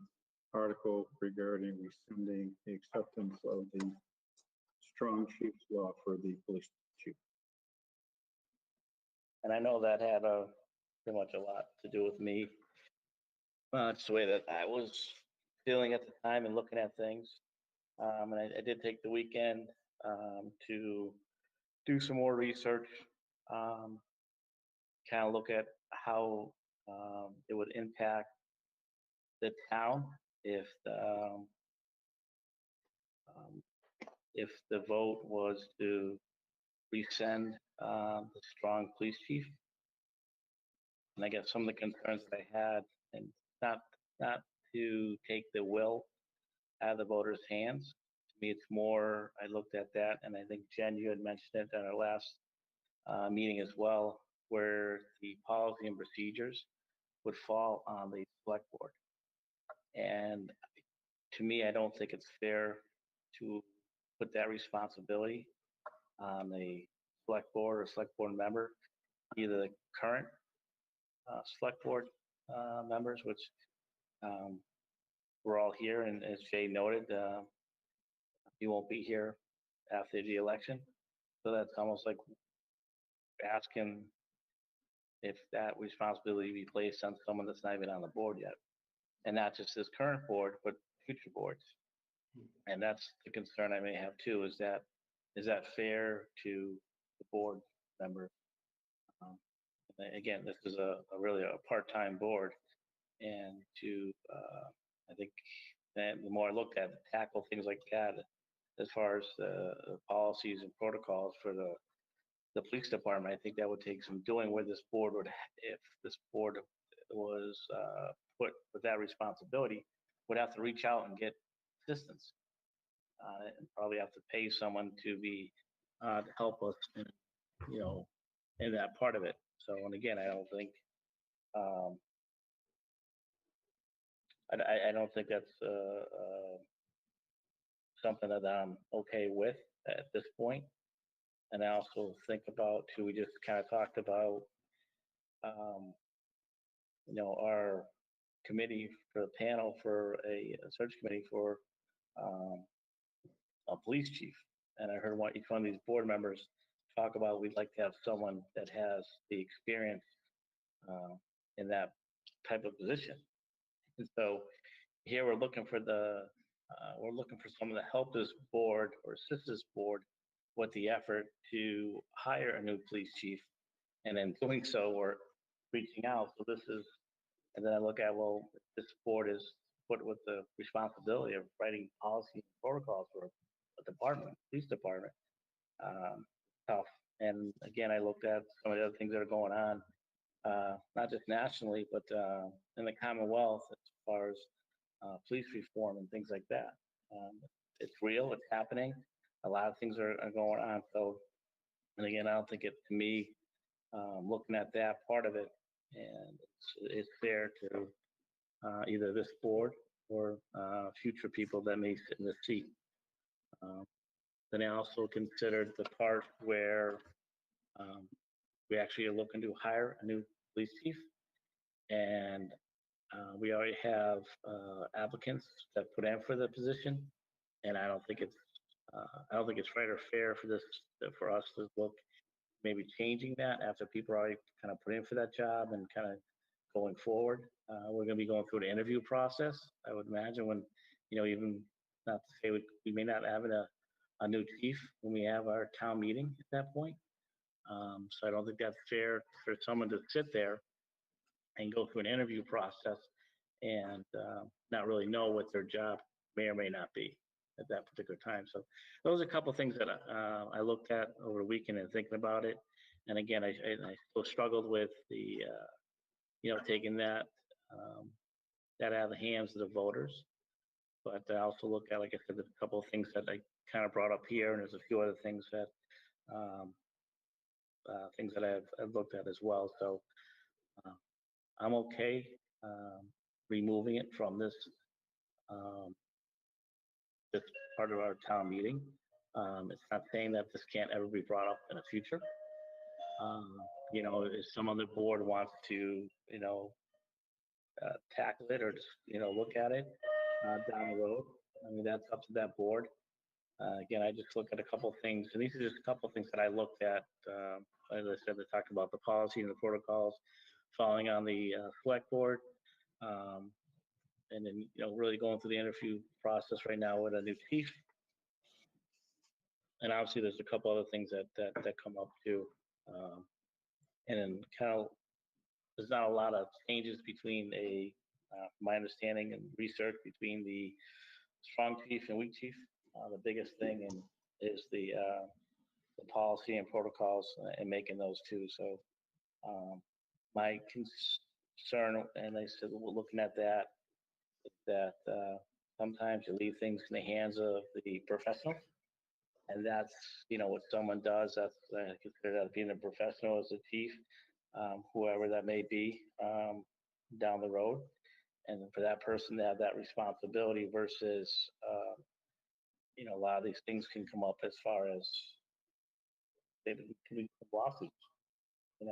article regarding rescinding the acceptance of the strong chief's law for the police chief. And I know that had pretty much a lot to do with me. It's the way that I was feeling at the time and looking at things. And I did take the weekend to do some more research, kind of look at how it would impact the town if the vote was to rescind the strong police chief. And I guess some of the concerns that I had, and not to take the will out of the voters' hands. To me, it's more, I looked at that, and I think Jen, you had mentioned it at our last meeting as well, where the policy and procedures would fall on the select board. And to me, I don't think it's fair to put that responsibility on the select board or select board member, either the current select board members, which we're all here, and as Jay noted, he won't be here after the election. So that's almost like asking if that responsibility be placed on someone that's not even on the board yet. And not just this current board, but future boards. And that's the concern I may have too, is that fair to the board member? Again, this is a really a part-time board, and to I think that the more I looked at it, tackle things like that, as far as policies and protocols for the police department, I think that would take some doing where this board would, if this board was put with that responsibility, would have to reach out and get assistance, and probably have to pay someone to be to help us in, in that part of it. So, and again, I don't think I don't think that's something that I'm okay with at this point. And I also think about too, we just kind of talked about our committee for the panel for a search committee for a police chief. And I heard each one of these board members talk about we'd like to have someone that has the experience in that type of position. And so here we're looking for someone to help this board or assist this board with the effort to hire a new police chief. And in doing so, we're reaching out. So this is And then I look at, well, this board is put with the responsibility of writing policy and protocols for a department, police department. Tough. And again, I looked at some of the other things that are going on, not just nationally, but in the Commonwealth as far as police reform and things like that. It's real, it's happening. A lot of things are going on. So, and again, I don't think it, to me, looking at that part of it, and it's fair to either this board or future people that may sit in the seat. Then I also considered the part where we actually are looking to hire a new police chief, and we already have applicants that put in for the position, and I don't think it's right or fair for us to look maybe changing that after people are already kind of put in for that job and kind of going forward. We're going to be going through the interview process. I would imagine when, even not to say we may not have a new chief when we have our town meeting at that point. So I don't think that's fair for someone to sit there and go through an interview process and not really know what their job may or may not be at that particular time. So those are a couple of things that I looked at over the weekend and thinking about it. And again, I still struggled with the, taking that out of the hands of the voters. But I also look at, like I said, a couple of things that I kind of brought up here, and there's a few other things that I've looked at as well. So I'm okay removing it from this part of our town meeting. It's not saying that this can't ever be brought up in the future. If some other board wants to, tackle it or just, look at it down the road, I mean, that's up to that board. Again, I just look at a couple of things, and these are just a couple of things that I looked at. As I said, they talked about the policy and the protocols, following on the select board, and then really going through the interview process right now with a new chief. And obviously, there's a couple other things that come up too, and then kind of there's not a lot of changes between my understanding and research between the strong chief and weak chief. The biggest thing is the policy and protocols and making those two. So my concern, and I said, we're looking at that sometimes you leave things in the hands of the professional, and that's what someone does. That's I consider that being a professional as a chief, whoever that may be down the road, and for that person to have that responsibility versus a lot of these things can come up as far as they can be lawsuits. And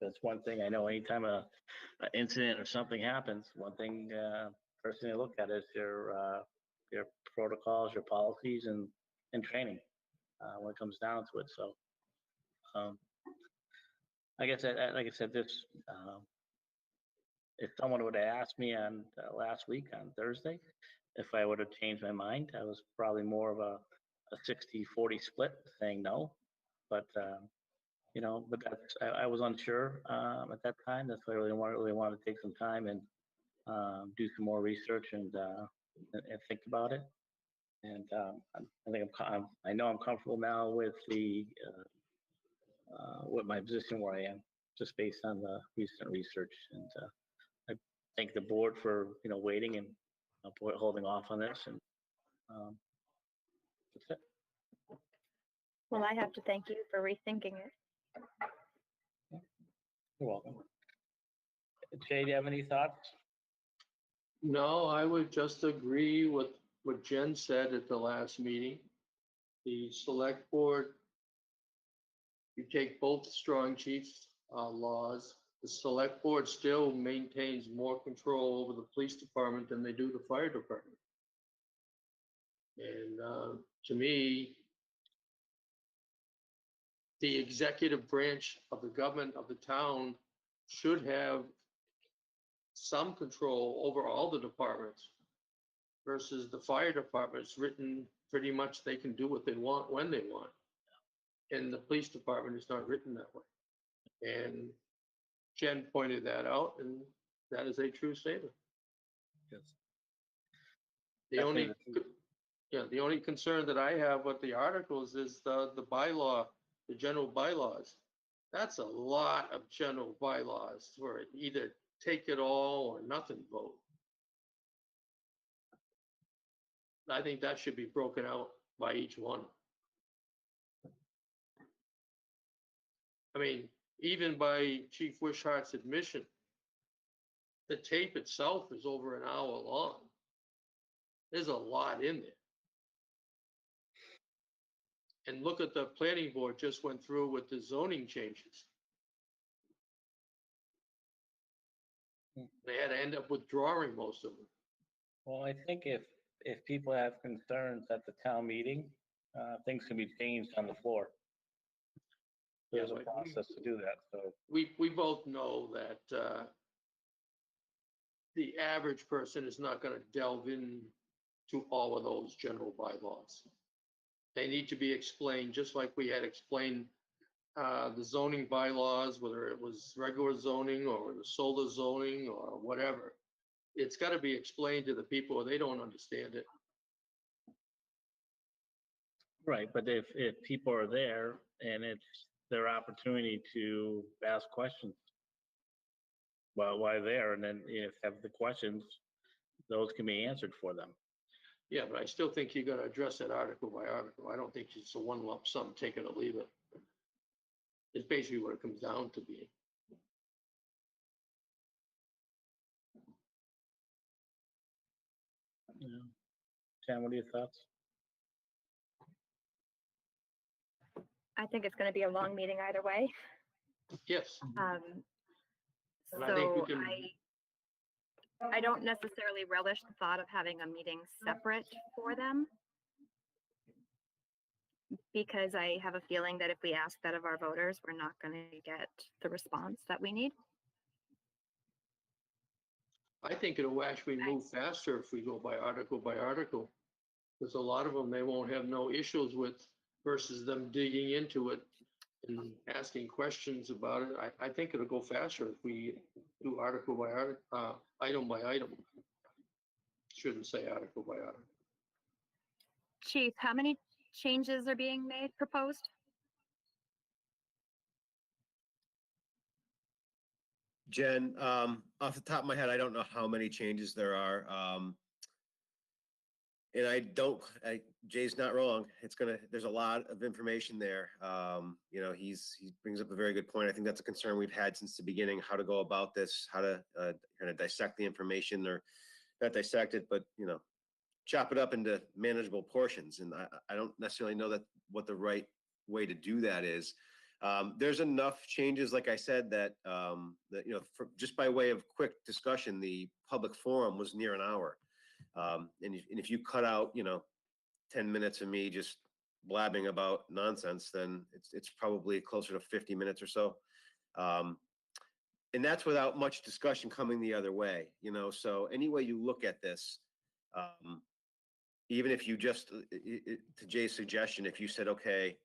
that's one thing I know. Anytime an incident or something happens, one thing first thing I look at is your protocols, your policies, and training when it comes down to it. So, like I said, this if someone would have asked me on last week on Thursday if I would have changed my mind, I was probably more of a 60-40 split, saying no. But but I was unsure at that time. That's why I really wanted to take some time and do some more research and think about it. And I know I'm comfortable now with with my position where I am, just based on the recent research. And I thank the board for waiting and holding off on this. And that's it. Well, I have to thank you for rethinking it. You're welcome. Jay, do you have any thoughts? No, I would just agree with what Jen said at the last meeting. The select board, you take both strong chiefs laws, the select board still maintains more control over the police department than they do the fire department. And to me, the executive branch of the government of the town should have some control over all the departments versus the fire department's written pretty much they can do what they want when they want. And the police department is not written that way. And Jen pointed that out, and That is a true statement. Yes. The only, Definitely. yeah, the only concern that I have with the articles is the bylaw, the general bylaws. That's a lot of general bylaws for it, either take it all or nothing vote. I think that should be broken out by each one. I mean, even by Chief Wishart's admission, the tape itself is over an hour long. There's a lot in there. And look at the planning board just went through with the zoning changes. They had to end up withdrawing most of them. Well, I think if people have concerns at the town meeting, things can be changed on the floor. There's a but process to do that, so. we both know that the average person is not going to delve into all of those general bylaws. They need to be explained, just like we had explained the zoning bylaws, whether it was regular zoning or the solar zoning or whatever. It's got to be explained to the people, or they don't understand it. Right, but if people are there and it's their opportunity to ask questions, well, why there? And then if have the questions, those can be answered for them. Yeah, but I still think you got to address that article by article. I don't think it's a one lump sum, take it or leave it. It's basically what it comes down to being. Yeah. Jan, what are your thoughts? I think it's going to be a long meeting either way. Yes, and I think we So can, I don't necessarily relish the thought of having a meeting separate for them, because I have a feeling that if we ask that of our voters, we're not going to get the response that we need. I think it'll actually move faster if we go by article. Because a lot of them, they won't have no issues with versus them digging into it and asking questions about it. I think it'll go faster if we do article by article, item by item. Shouldn't say article by article. Chief, how many changes are being made, proposed? Jen, off the top of my head, I don't know how many changes there are. And Jay's not wrong. There's a lot of information there. You know, he brings up a very good point. I think that's a concern we've had since the beginning, how to go about this, how to kind of dissect the information, or not dissect it, but, you know, chop it up into manageable portions. And I don't necessarily know what the right way to do that is. There's enough changes, like I said, that you know, just by way of quick discussion, the public forum was near an hour. And if you cut out, you know, 10 minutes of me just blabbing about nonsense, then it's probably closer to 50 minutes or so. And that's without much discussion coming the other way, you know. So any way you look at this, even if you just, to Jay's suggestion, if you said, okay,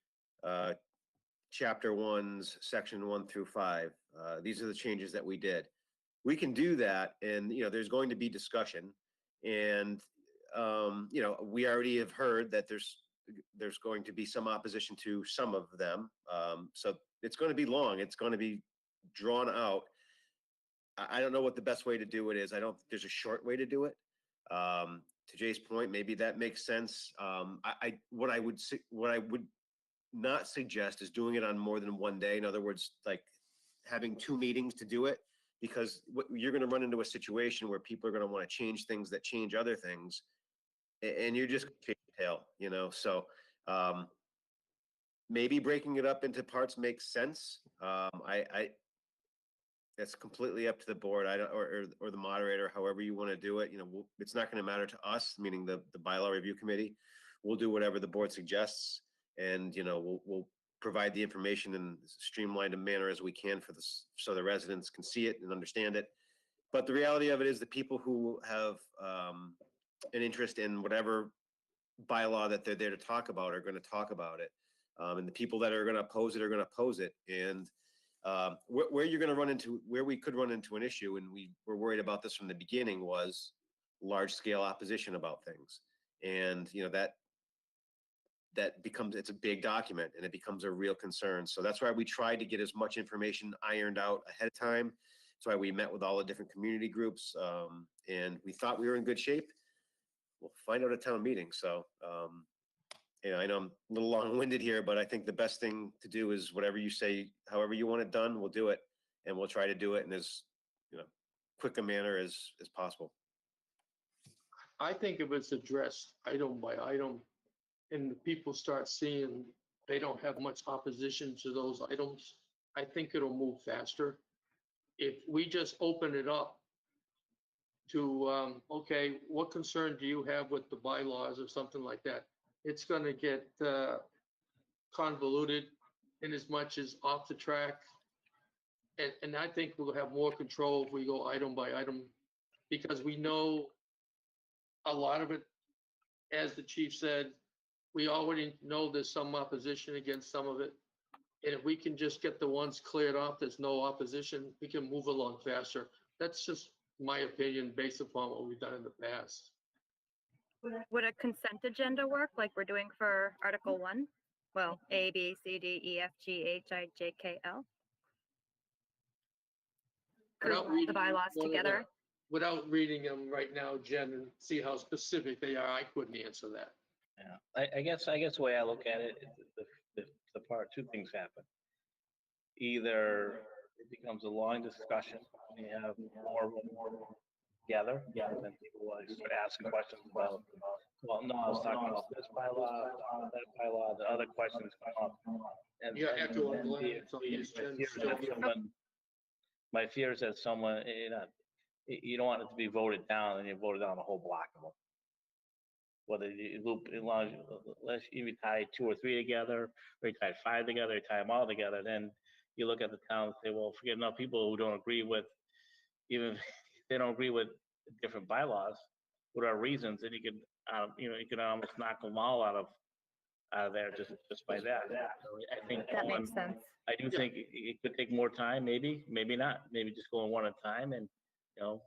chapter 1's section 1 through 5, these are the changes that we did. We can do that, and, you know, there's going to be discussion. And, you know, we already have heard that there's going to be some opposition to some of them. So it's going to be long. It's going to be drawn out. I don't know what the best way to do it is. I don't think there's a short way to do it. To Jay's point, maybe that makes sense. What I would not suggest is doing it on more than one day. In other words, like having 2 meetings to do it, because you're going to run into a situation where people are going to want to change things that change other things, and you're just going to chase your tail, you know. So maybe breaking it up into parts makes sense. That's completely up to the board. I don't, or the moderator, however you want to do it. You know, it's not going to matter to us, meaning the bylaw review committee. We'll do whatever the board suggests, and, you know, we'll provide the information in as streamlined a manner as we can for this, so the residents can see it and understand it. But the reality of it is, the people who have an interest in whatever bylaw that they're there to talk about are going to talk about it, and the people that are going to oppose it are going to oppose it. And Where you're gonna run into, where we could run into an issue, and we were worried about this from the beginning, was large scale opposition about things. And, you know, that becomes, it's a big document and it becomes a real concern. So that's why we tried to get as much information ironed out ahead of time. That's why we met with all the different community groups, and we thought we were in good shape. We'll find out at town meeting. So, you know, I know I'm a little long-winded here, but I think the best thing to do is whatever you say, however you want it done, we'll do it, and we'll try to do it in as, you know, quick a manner as possible. I think if it's addressed item by item, and the people start seeing they don't have much opposition to those items, I think it'll move faster. If we just open it up to, okay, what concern do you have with the bylaws or something like that? It's gonna get convoluted in as much as off the track. And I think we'll have more control if we go item by item, because we know a lot of it, as the chief said, we already know there's some opposition against some of it. And if we can just get the ones cleared off, there's no opposition, we can move along faster. That's just my opinion based upon what we've done in the past. Would a consent agenda work like we're doing for Article 1? Well, A, B, C, D, E, F, G, H, I, J, K, L. Without Group the bylaws one at a- together. Without reading them right now, Jen, and see how specific they are, I couldn't answer that. Yeah, I guess the way I look at it, the part, two things happen. Either it becomes a long discussion, and you have more together, and then people will start asking questions about, well, no, I was talking about this bylaw, that bylaw, the other questions come up. And Yeah, echo and on Glenn, the- so the- use my Jen fear is still that here. my fear is that someone, you know, you don't want it to be voted down, and you voted down a whole block of them. Whether you loop, as long as, unless you tie 2 or 3 together, or you tie 5 together, you tie them all together, then you look at the town and say, well, forget enough people who don't agree with, even if they don't agree with different bylaws, what are reasons, and you could, you know, you could almost knock them all out of there just by that. So I think That makes sense. I do think it could take more time, maybe not, maybe just going one at a time and, you know,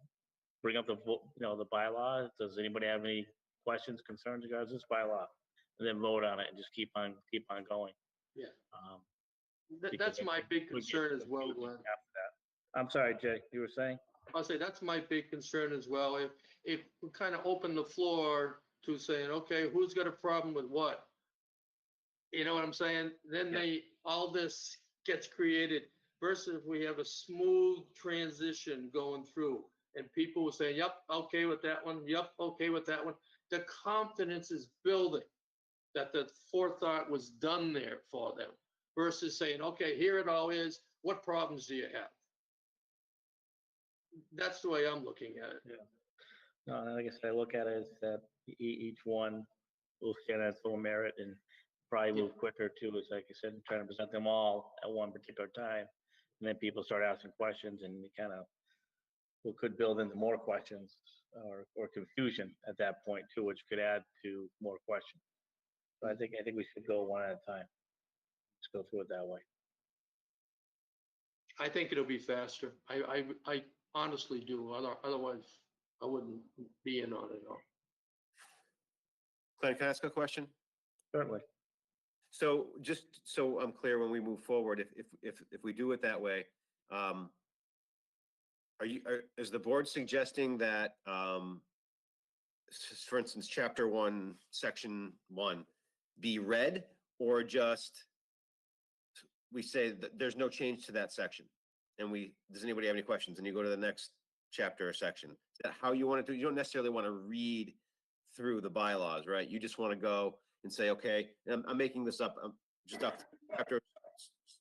bring up the, you know, the bylaw. Does anybody have any questions, concerns regards this bylaw? And then vote on it and just keep on going. Yeah. Because That's my big we get concern as well, confusing Glenn. after that. I'm sorry, Jay, you were saying? I'll say that's my big concern as well. If we kind of open the floor to saying, okay, who's got a problem with what? You know what I'm saying? Then Yeah. all this gets created versus if we have a smooth transition going through and people will say, yep, okay with that one. Yep, okay with that one. The confidence is building that the forethought was done there for them versus saying, okay, here it all is. What problems do you have? That's the way I'm looking at it. No, and like I said, I look at it as that each one will stand on its own merit and probably move quicker too. It's like you said, trying to present them all at one particular time. And then people start asking questions and you kind of, we could build into more questions or confusion at that point too, which could add to more questions. So I think we should go one at a time. Let's go through it that way. I think it'll be faster. I honestly do. Otherwise, I wouldn't be in on it at all. Glenn, can I ask a question? Certainly. So just so I'm clear when we move forward, if we do it that way, is the board suggesting that, for instance, Chapter 1, Section 1 be read, or just we say that there's no change to that section? And does anybody have any questions? And you go to the next chapter or section. Is that how you want to do? You don't necessarily want to read through the bylaws, right? You just want to go and say, okay, I'm making this up. Just after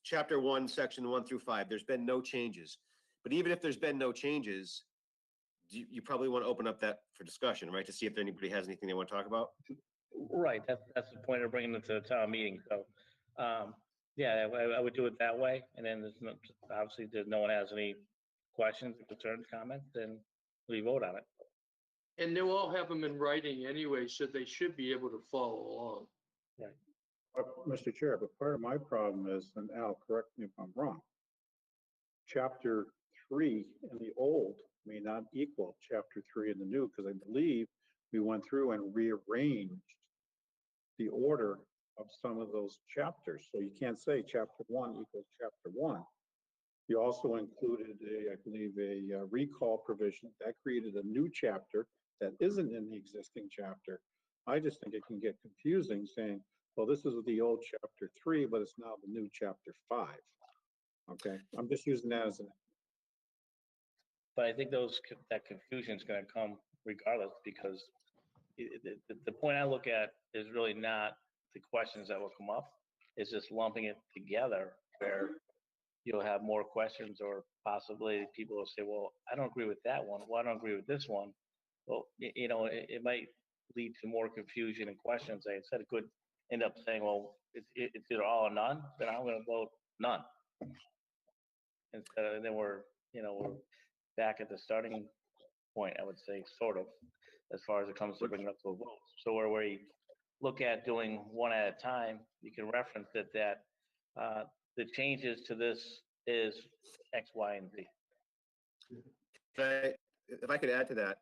Chapter 1, Section 1 through 5, there's been no changes. But even if there's been no changes, you probably want to open up that for discussion, right? To see if anybody has anything they want to talk about. Right, that's the point of bringing it to the town meeting. So, yeah, I would do it that way. And then there's obviously no one has any questions, concerns, comments, then we vote on it. And they'll all have them in writing anyway, so they should be able to follow along. Mr. Chair, but part of my problem is, and Al, correct me if I'm wrong, chapter 3 in the old may not equal chapter 3 in the new, because I believe we went through and rearranged the order of some of those chapters. So you can't say chapter 1 equals chapter 1. You also included I believe, a recall provision that created a new chapter that isn't in the existing chapter. I just think it can get confusing saying, well, this is the old chapter 3, but it's now the new chapter 5. Okay, I'm just using that as an. But I think that confusion is going to come regardless, because the point I look at is really not the questions that will come up. It's just lumping it together where you'll have more questions, or possibly people will say, well, I don't agree with that one. Well, I don't agree with this one. Well, it might lead to more confusion and questions. Like I said, it could end up saying, well, it's either all or none, then I'm going to vote none. And then we're back at the starting point, I would say, sort of, as far as it comes to bringing up to a vote. So where we look at doing one at a time, you can reference that the changes to this is X, Y, and Z. If I could add to that,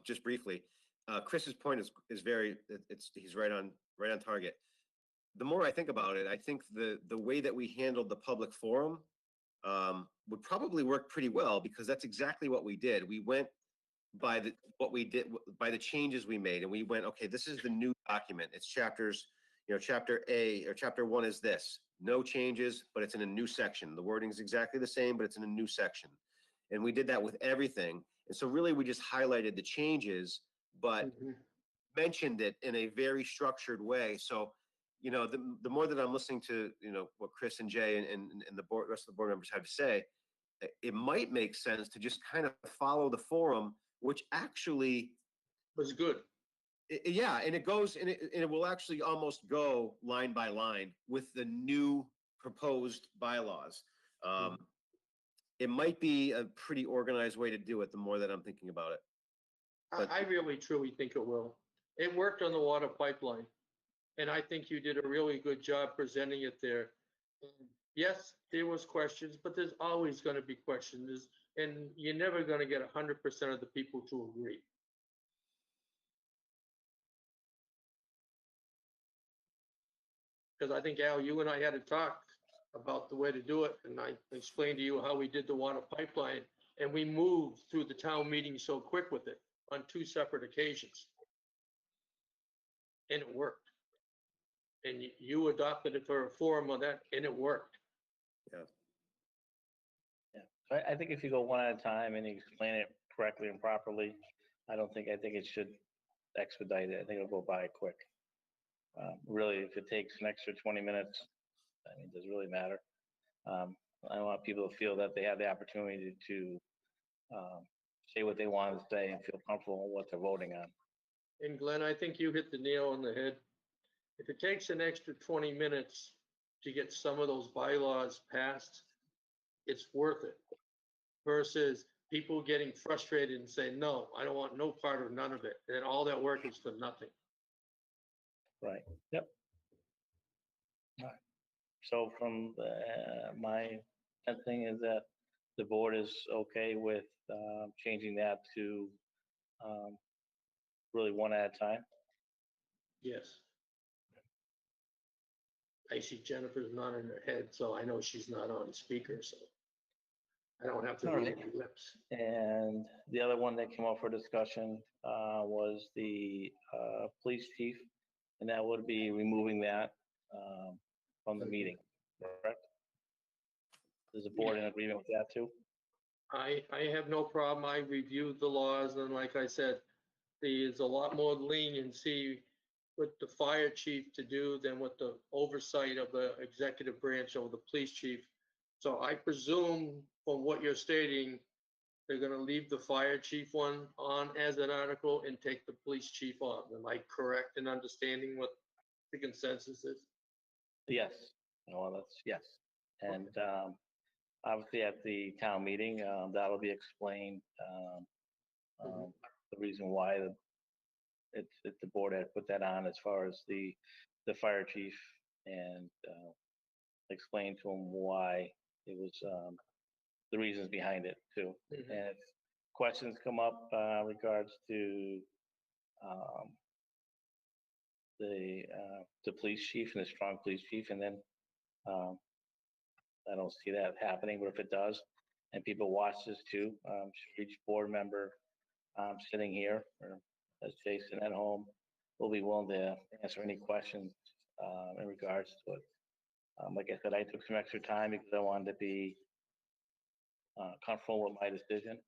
just briefly, Chris's point is he's right on target. The more I think about it, I think the way that we handled the public forum would probably work pretty well, because that's exactly what we did. We went by the changes we made, and we went, okay, this is the new document. It's chapters, chapter A or chapter 1 is this. No changes, but it's in a new section. The wording is exactly the same, but it's in a new section. And we did that with everything. And so really we just highlighted the changes, but mentioned it in a very structured way. So, the more that I'm listening to, what Chris and Jay and the rest of the board members have to say, it might make sense to just kind of follow the forum, which actually Was good. Yeah, and it will actually almost go line by line with the new proposed bylaws. It might be a pretty organized way to do it, the more that I'm thinking about it. But I really, truly think it will. It worked on the water pipeline, and I think you did a really good job presenting it there. Yes, there was questions, but there's always going to be questions, and you're never going to get 100% of the people to agree. Because I think, Al, you and I had a talk about the way to do it, and I explained to you how we did the water pipeline, and we moved through the town meeting so quick with it on 2 separate occasions. And it worked. And you adopted it for a forum on that, and it worked. Yeah. I think if you go one at a time and you explain it correctly and properly, I think it should expedite it. I think it'll go by quick. Really, if it takes an extra 20 minutes, it doesn't really matter. I want people to feel that they have the opportunity to say what they want to say and feel comfortable with what they're voting on. And Glenn, I think you hit the nail on the head. If it takes an extra 20 minutes to get some of those bylaws passed, it's worth it. Versus people getting frustrated and saying, no, I don't want no part of none of it. And all that work is for nothing. Right. Yep. All right. So from my thing is that the board is okay with changing that to really one at a time. Yes. I see Jennifer's nodding her head, so I know she's not on speaker, so I don't have to read any lips. And the other one that came up for discussion was the police chief, and that would be removing that from the meeting, correct? Is the board in agreement with that too? I have no problem. I reviewed the laws, and like I said, there's a lot more leniency with the fire chief to do than with the oversight of the executive branch over the police chief. So I presume from what you're stating, they're gonna leave the fire chief one on as an article and take the police chief off. Am I correct in understanding what the consensus is? Yes. Well, that's yes. And obviously at the town meeting, that'll be explained, the reason why the board had put that on as far as the fire chief, and explain to him why it was the reasons behind it too. Mhm. And if questions come up, regards to, the police chief and the strong police chief, and then, I don't see that happening, but if it does, and people watch this too, each board member, sitting here, or as Jason at home, will be willing to answer any questions, in regards to it. Like I said, I took some extra time because I wanted to be, comfortable with my decision.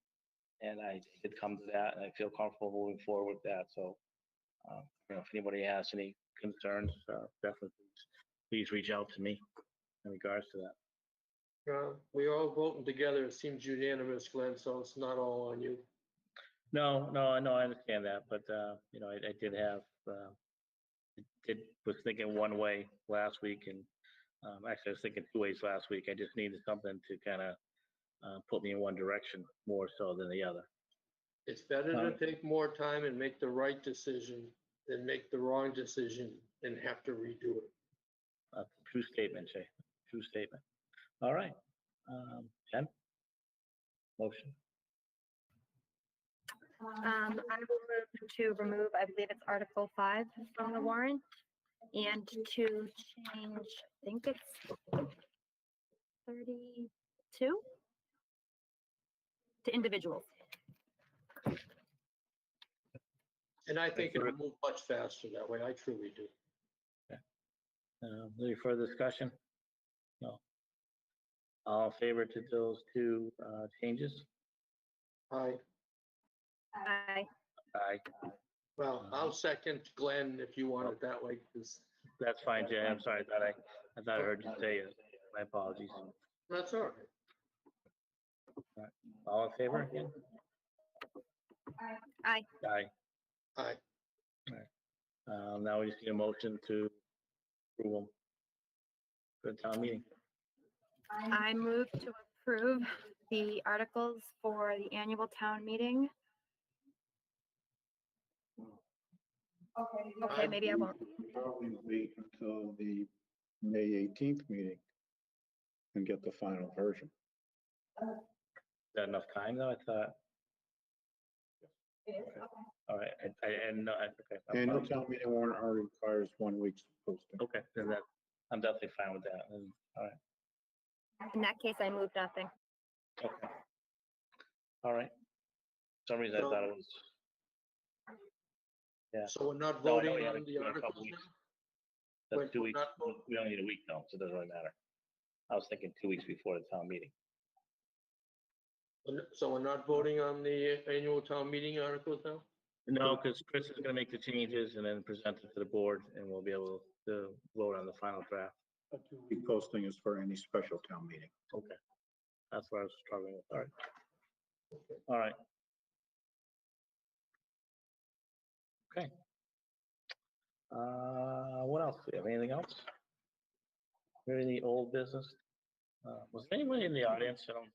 And I did come to that, and I feel comfortable moving forward with that. So, if anybody has any concerns, definitely please reach out to me in regards to that. We're all voting together. It seems unanimous, Glenn, so it's not all on you. No, I understand that, but, I did have, was thinking one way last week, and, actually I was thinking two ways last week. I just needed something to kind of, put me in one direction more so than the other. It's better to take more time and make the right decision than make the wrong decision and have to redo it. True statement, Jay. True statement. All right. Jen? Motion? I will move to remove, I believe it's Article 5 from the warrant, and to change, I think it's 32 to individuals. And I think it'll move much faster that way. I truly do. Any further discussion? No. All in favor to those two, changes? Aye. Aye. Aye. Well, I'll second Glenn if you want it that way, because That's fine, Jay. I'm sorry. I thought I heard you say it. My apologies. that's all right. All in favor again? Aye. Aye. Aye. Now we just need a motion to approve them. For the town meeting. I move to approve the articles for the annual town meeting. Okay, maybe I won't. Probably wait until the May 18th meeting and get the final version. Is that enough time though? I thought. All right, okay. Annual town meeting warrant already requires 1 week's posting. Okay, then that, I'm definitely fine with that. All right, In that case, I move nothing. okay. All right. For some reason I thought it was. Yeah. So we're not No, I know voting we had on a the couple articles weeks. now? That's Wait, 2 we're weeks. not voting? We only need a week though, so it doesn't really matter. I was thinking 2 weeks before the town meeting. So we're not voting on the annual town meeting articles now? No, because Chris is gonna make the changes and then present it to the board, and we'll be able to vote on the final draft. A 2-week posting is for any special town meeting. Okay. That's what I was struggling with. All right. All right. Okay. What else? Do we have anything else? Any old business? Was there anyone in the audience? I don't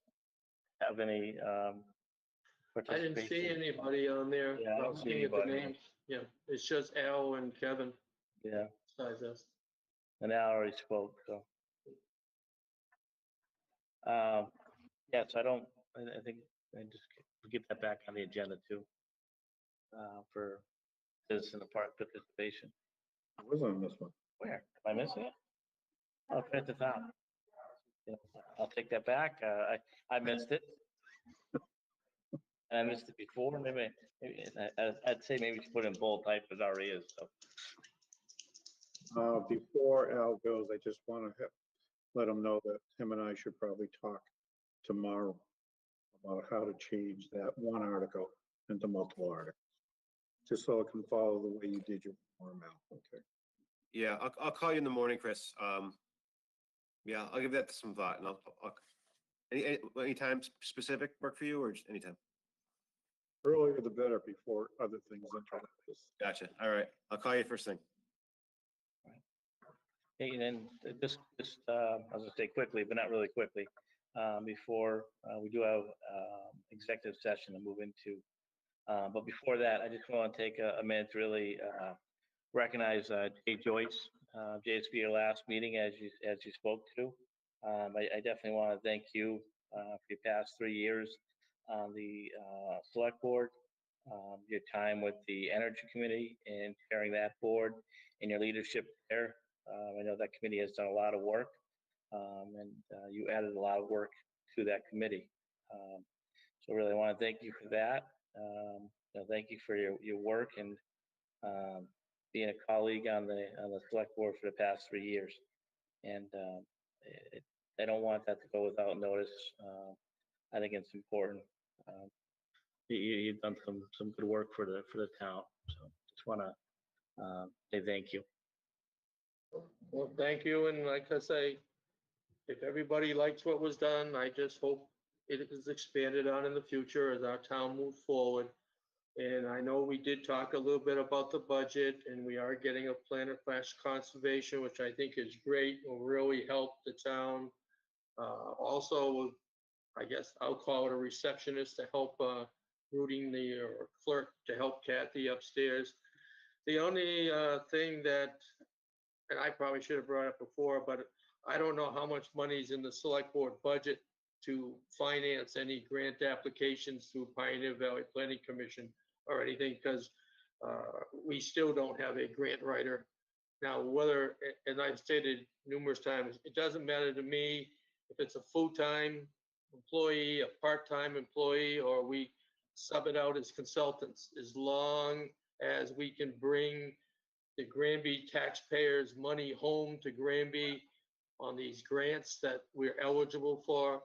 have any, I didn't see participation. anybody on there. Yeah, I don't I'm see looking at the anybody. names. Yeah, it's just Al and Kevin Yeah, besides us. and I already spoke, so. Yes, I don't, I think I just get that back on the agenda too. For citizen participation. I was on this one. Where? Am I missing it? Oh, it's at the top. Yeah, I'll take that back. I missed it. And I missed it before, maybe, I'd say maybe we should put in bold type, as already is, so. Before Al goes, I just want to let him know that him and I should probably talk tomorrow about how to change that one article into multiple articles. Just so it can follow the way you did your form, Al. Okay. Yeah, I'll call you in the morning, Chris. Yeah, I'll give that some thought, and any time specific work for you, or just anytime? Earlier the better before other things enter this. Gotcha. All right, I'll call you first thing. Hey, and then just, I was gonna say quickly, but not really quickly, before, we do have, executive session to move into. But before that, I just want to take a minute to really, recognize, Jay Joyce. Jay, it's for your last meeting as you spoke to. I definitely want to thank you, for the past 3 years on the select board, your time with the Energy Committee and chairing that board and your leadership there. I know that committee has done a lot of work, and you added a lot of work to that committee. So I really want to thank you for that. Thank you for your work and being a colleague on the select board for the past 3 years. And I don't want that to go without notice. I think it's important. You've done some good work for the town. So just want to say thank you. Well, thank you, and like I say, if everybody likes what was done, I just hope it is expanded on in the future as our town moves forward. And I know we did talk a little bit about the budget, and we are getting a plan of flash conservation, which I think is great, will really help the town. Also, I guess I'll call it a receptionist to help routing or clerk to help Kathy upstairs. The only thing that, and I probably should have brought up before, but I don't know how much money is in the select board budget to finance any grant applications through Pioneer Valley Planning Commission or anything, because we still don't have a grant writer. Now, whether, and I've stated numerous times, it doesn't matter to me if it's a full-time employee, a part-time employee, or we sub it out as consultants, as long as we can bring the Granby taxpayers' money home to Granby on these grants that we're eligible for.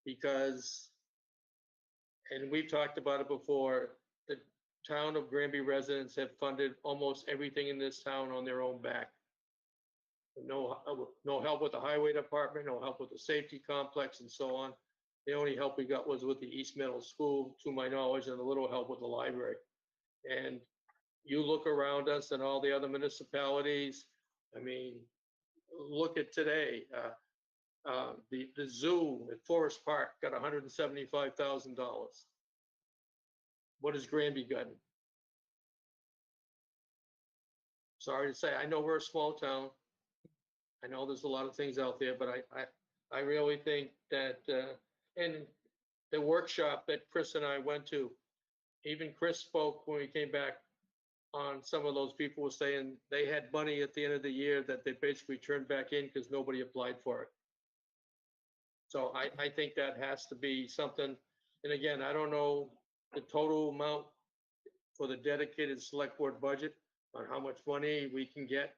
Because, and we've talked about it before, the town of Granby residents have funded almost everything in this town on their own back. No help with the highway department, no help with the safety complex and so on. The only help we got was with the East Middle School, to my knowledge, and a little help with the library. And you look around us and all the other municipalities, I mean, look at today. The zoo at Forest Park got $175,000. What has Granby gotten? Sorry to say, I know we're a small town. I know there's a lot of things out there, but I really think that, and the workshop that Chris and I went to, even Chris spoke when we came back on, some of those people were saying they had money at the end of the year that they basically turned back in because nobody applied for it. So I think that has to be something. And again, I don't know the total amount for the dedicated select board budget on how much money we can get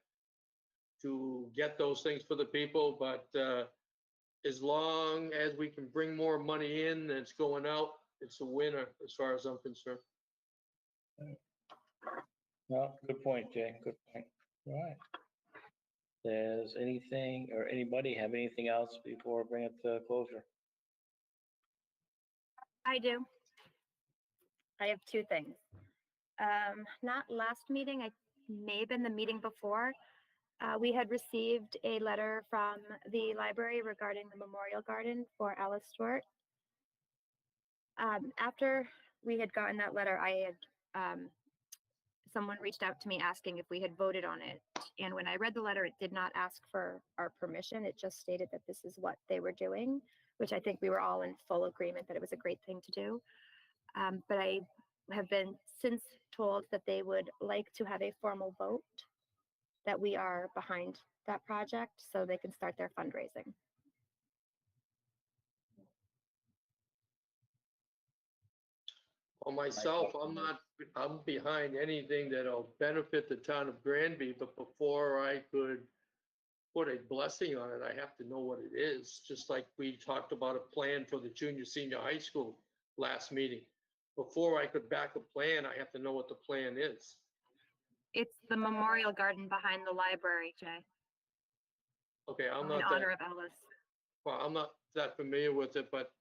to get those things for the people. But as long as we can bring more money in than it's going out, it's a winner as far as I'm concerned. Well, good point, Jay. Good point. All right. Does anything or anybody have anything else before I bring it to closure? I do. I have two things. Not last meeting, I may have been the meeting before. We had received a letter from the library regarding the memorial garden for Alice Stewart. After we had gotten that letter, I had someone reached out to me asking if we had voted on it. And when I read the letter, it did not ask for our permission. It just stated that this is what they were doing, which I think we were all in full agreement that it was a great thing to do. But I have been since told that they would like to have a formal vote that we are behind that project so they can start their fundraising. Well, myself, I'm behind anything that'll benefit the town of Granby, but before I could put a blessing on it, I have to know what it is. Just like we talked about a plan for the junior, senior high school last meeting. Before I could back a plan, I have to know what the plan is. It's the memorial garden behind the library, Jay, Okay, I'm in not honor that, of Alice. well, I'm not that familiar with it, but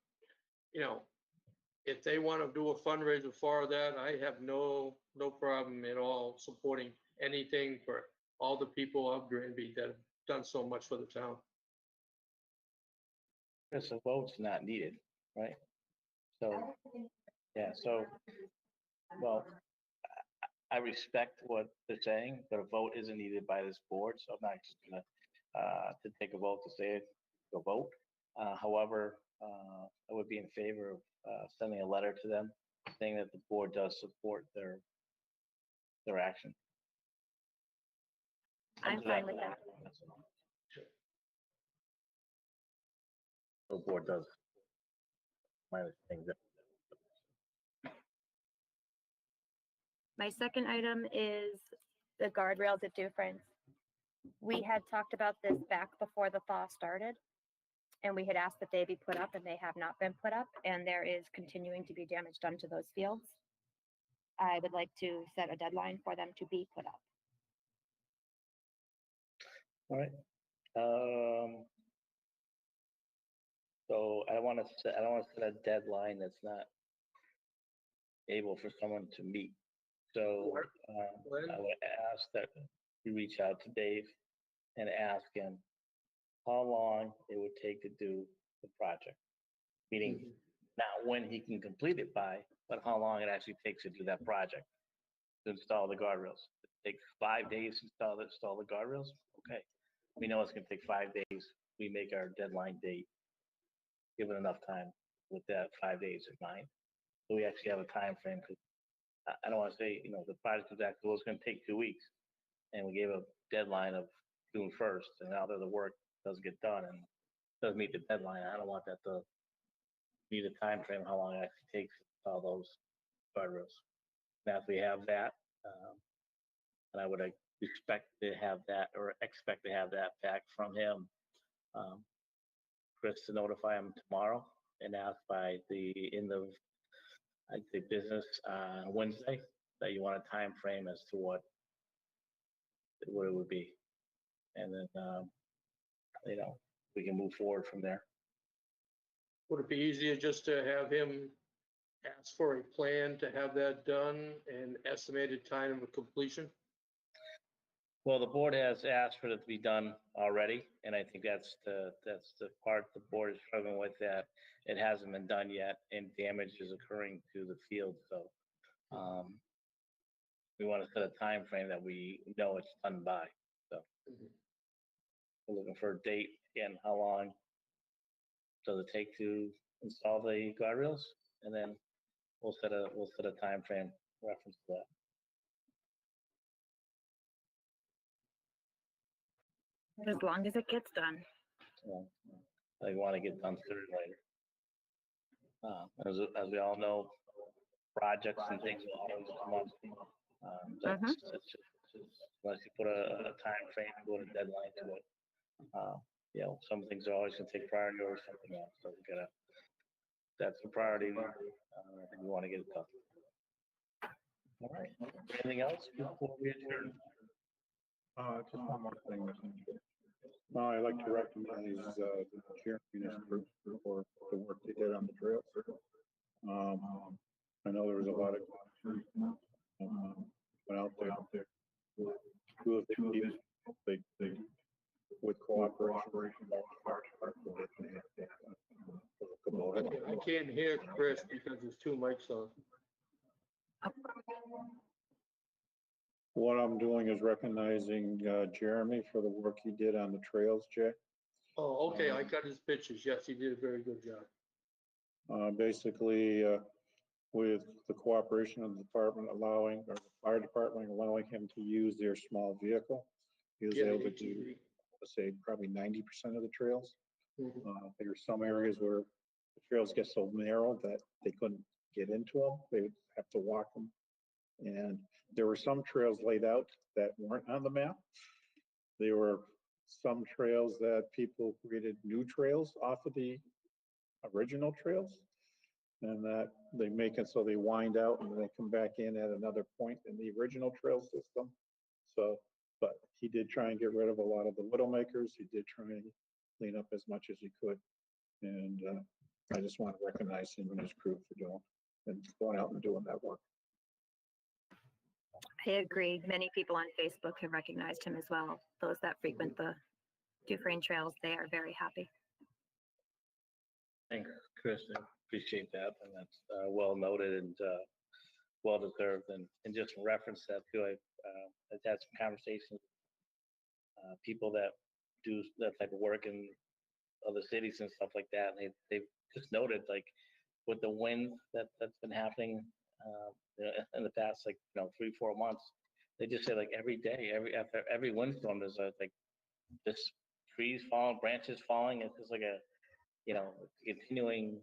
you know, if they want to do a fundraiser for that, I have no problem at all supporting anything for all the people of Granby that have done so much for the town. Because a vote's not needed, right? So, yeah, so, well, I respect what they're saying, but a vote isn't needed by this board, so I'm not just gonna to take a vote to say go vote. However, I would be in favor of sending a letter to them saying that the board does support their action. I'm fine with that. The board does. My thing that. My second item is the guardrails at Dufresne. We had talked about this back before the thaw started, and we had asked that they be put up, and they have not been put up, and there is continuing to be damage done to those fields. I would like to set a deadline for them to be put up. All right. So I don't want to set a deadline that's not able for someone to meet. So I would ask that you reach out to Dave and ask him how long it would take to do the project. Meaning not when he can complete it by, but how long it actually takes to do that project, to install the guardrails. It takes 5 days to install the guardrails. Okay, we know it's going to take 5 days. We make our deadline date, given enough time with that 5 days in mind. So we actually have a time frame, because I don't want to say, the project is actually, well, it's going to take 2 weeks, and we gave a deadline of June 1st, and now that the work doesn't get done and doesn't meet the deadline, I don't want that to be the time frame how long it actually takes to install those guardrails. Now, if we have that, and I would expect to have that back from him, Chris, to notify him tomorrow and ask by the end of, I'd say, business Wednesday, that you want a time frame as to what it would be, and then we can move forward from there. Would it be easier just to have him ask for a plan to have that done and estimated time of completion? Well, the board has asked for it to be done already, and I think that's the part the board is struggling with, that it hasn't been done yet and damage is occurring to the field. So we want to set a time frame that we know it's done by. So we're looking for a date. Again, how long does it take to install the guardrails? And then we'll set a time frame reference to that. As long as it gets done. Well, I want to get done sooner or later. As we all know, projects and things will always come up. That's just, unless you put a time frame and go to deadline to it. Some things are always going to take priority over something else. So that's the priority. I think we want to get it done. All right. Anything else before we adjourn? Just one more thing. I'd like to recognize the Jeremy's group for the work they did on the trails. I know there was a lot of went out there. Two of they with cooperation. I can't hear Chris because there's two mics on. What I'm doing is recognizing Jeremy for the work he did on the trails, Jay. Oh, okay, I got his pictures. Yes, he did a very good job. Basically, with the cooperation of the department or the fire department allowing him to use their small vehicle, he was able to do, let's say, probably 90% of the trails. There are some areas where the trails get so narrow that they couldn't get into them. They would have to walk them. And there were some trails laid out that weren't on the map. There were some trails that people created new trails off of the original trails, and that they make it so they wind out and they come back in at another point in the original trail system. So, but he did try and get rid of a lot of the widowmakers. He did try and clean up as much as he could. And I just want to recognize him and his crew for going out and doing that work. I agree. Many people on Facebook have recognized him as well. Those that frequent the Dufresne trails, they are very happy. Thanks, Chris. I appreciate that. And that's well noted and well deserved. And just in reference to that too, I've had some conversations with people that do that type of work, and other cities and stuff like that. And they've just noted like with the wind that's been happening in the past, like, 3-4 months, they just say like every day, after every windstorm, there's like just trees falling, branches falling. It's just like a, continuing,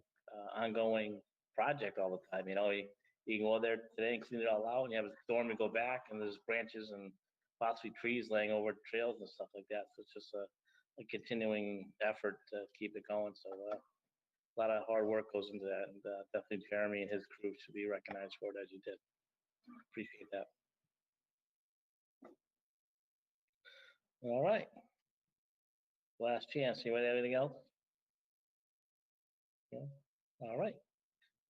ongoing project all the time. You can go there today and clean it all out, and you have a storm and go back, and there's branches and possibly trees laying over trails and stuff like that. So it's just a continuing effort to keep it going. So a lot of hard work goes into that, and definitely Jeremy and his crew should be recognized for it as you did. Appreciate that. All right. Last chance. Anybody have anything else? Yeah. All right.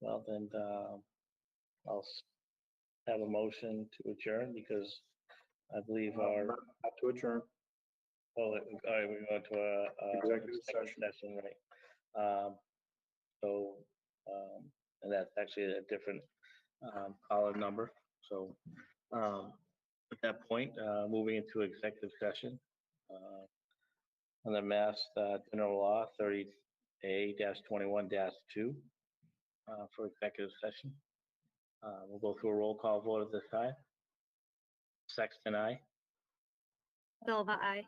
Well, then I'll have a motion to adjourn because I believe our. Not to adjourn. Oh, all right, we're going to a Executive session, right? And that's actually a different column number. So at that point, moving into executive session under Mass General Law 30A-21-2 for executive session. We'll go through a roll call vote at this time. Sexton, aye. Silva, aye.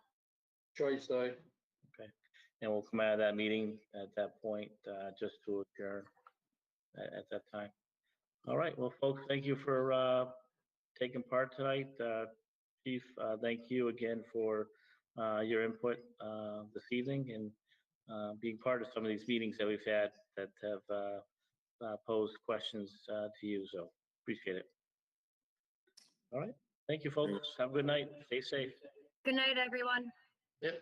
Choice, I. Okay, and we'll come out of that meeting at that point, just to adjourn at that time. All right, well, folks, thank you for taking part tonight. Chief, thank you again for your input this evening and being part of some of these meetings that we've had that have posed questions to you, so appreciate it. All right, thank you, folks. Have a good night. Stay safe. Good night, everyone. Yep.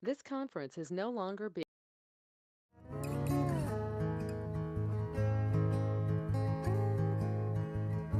This conference is no longer being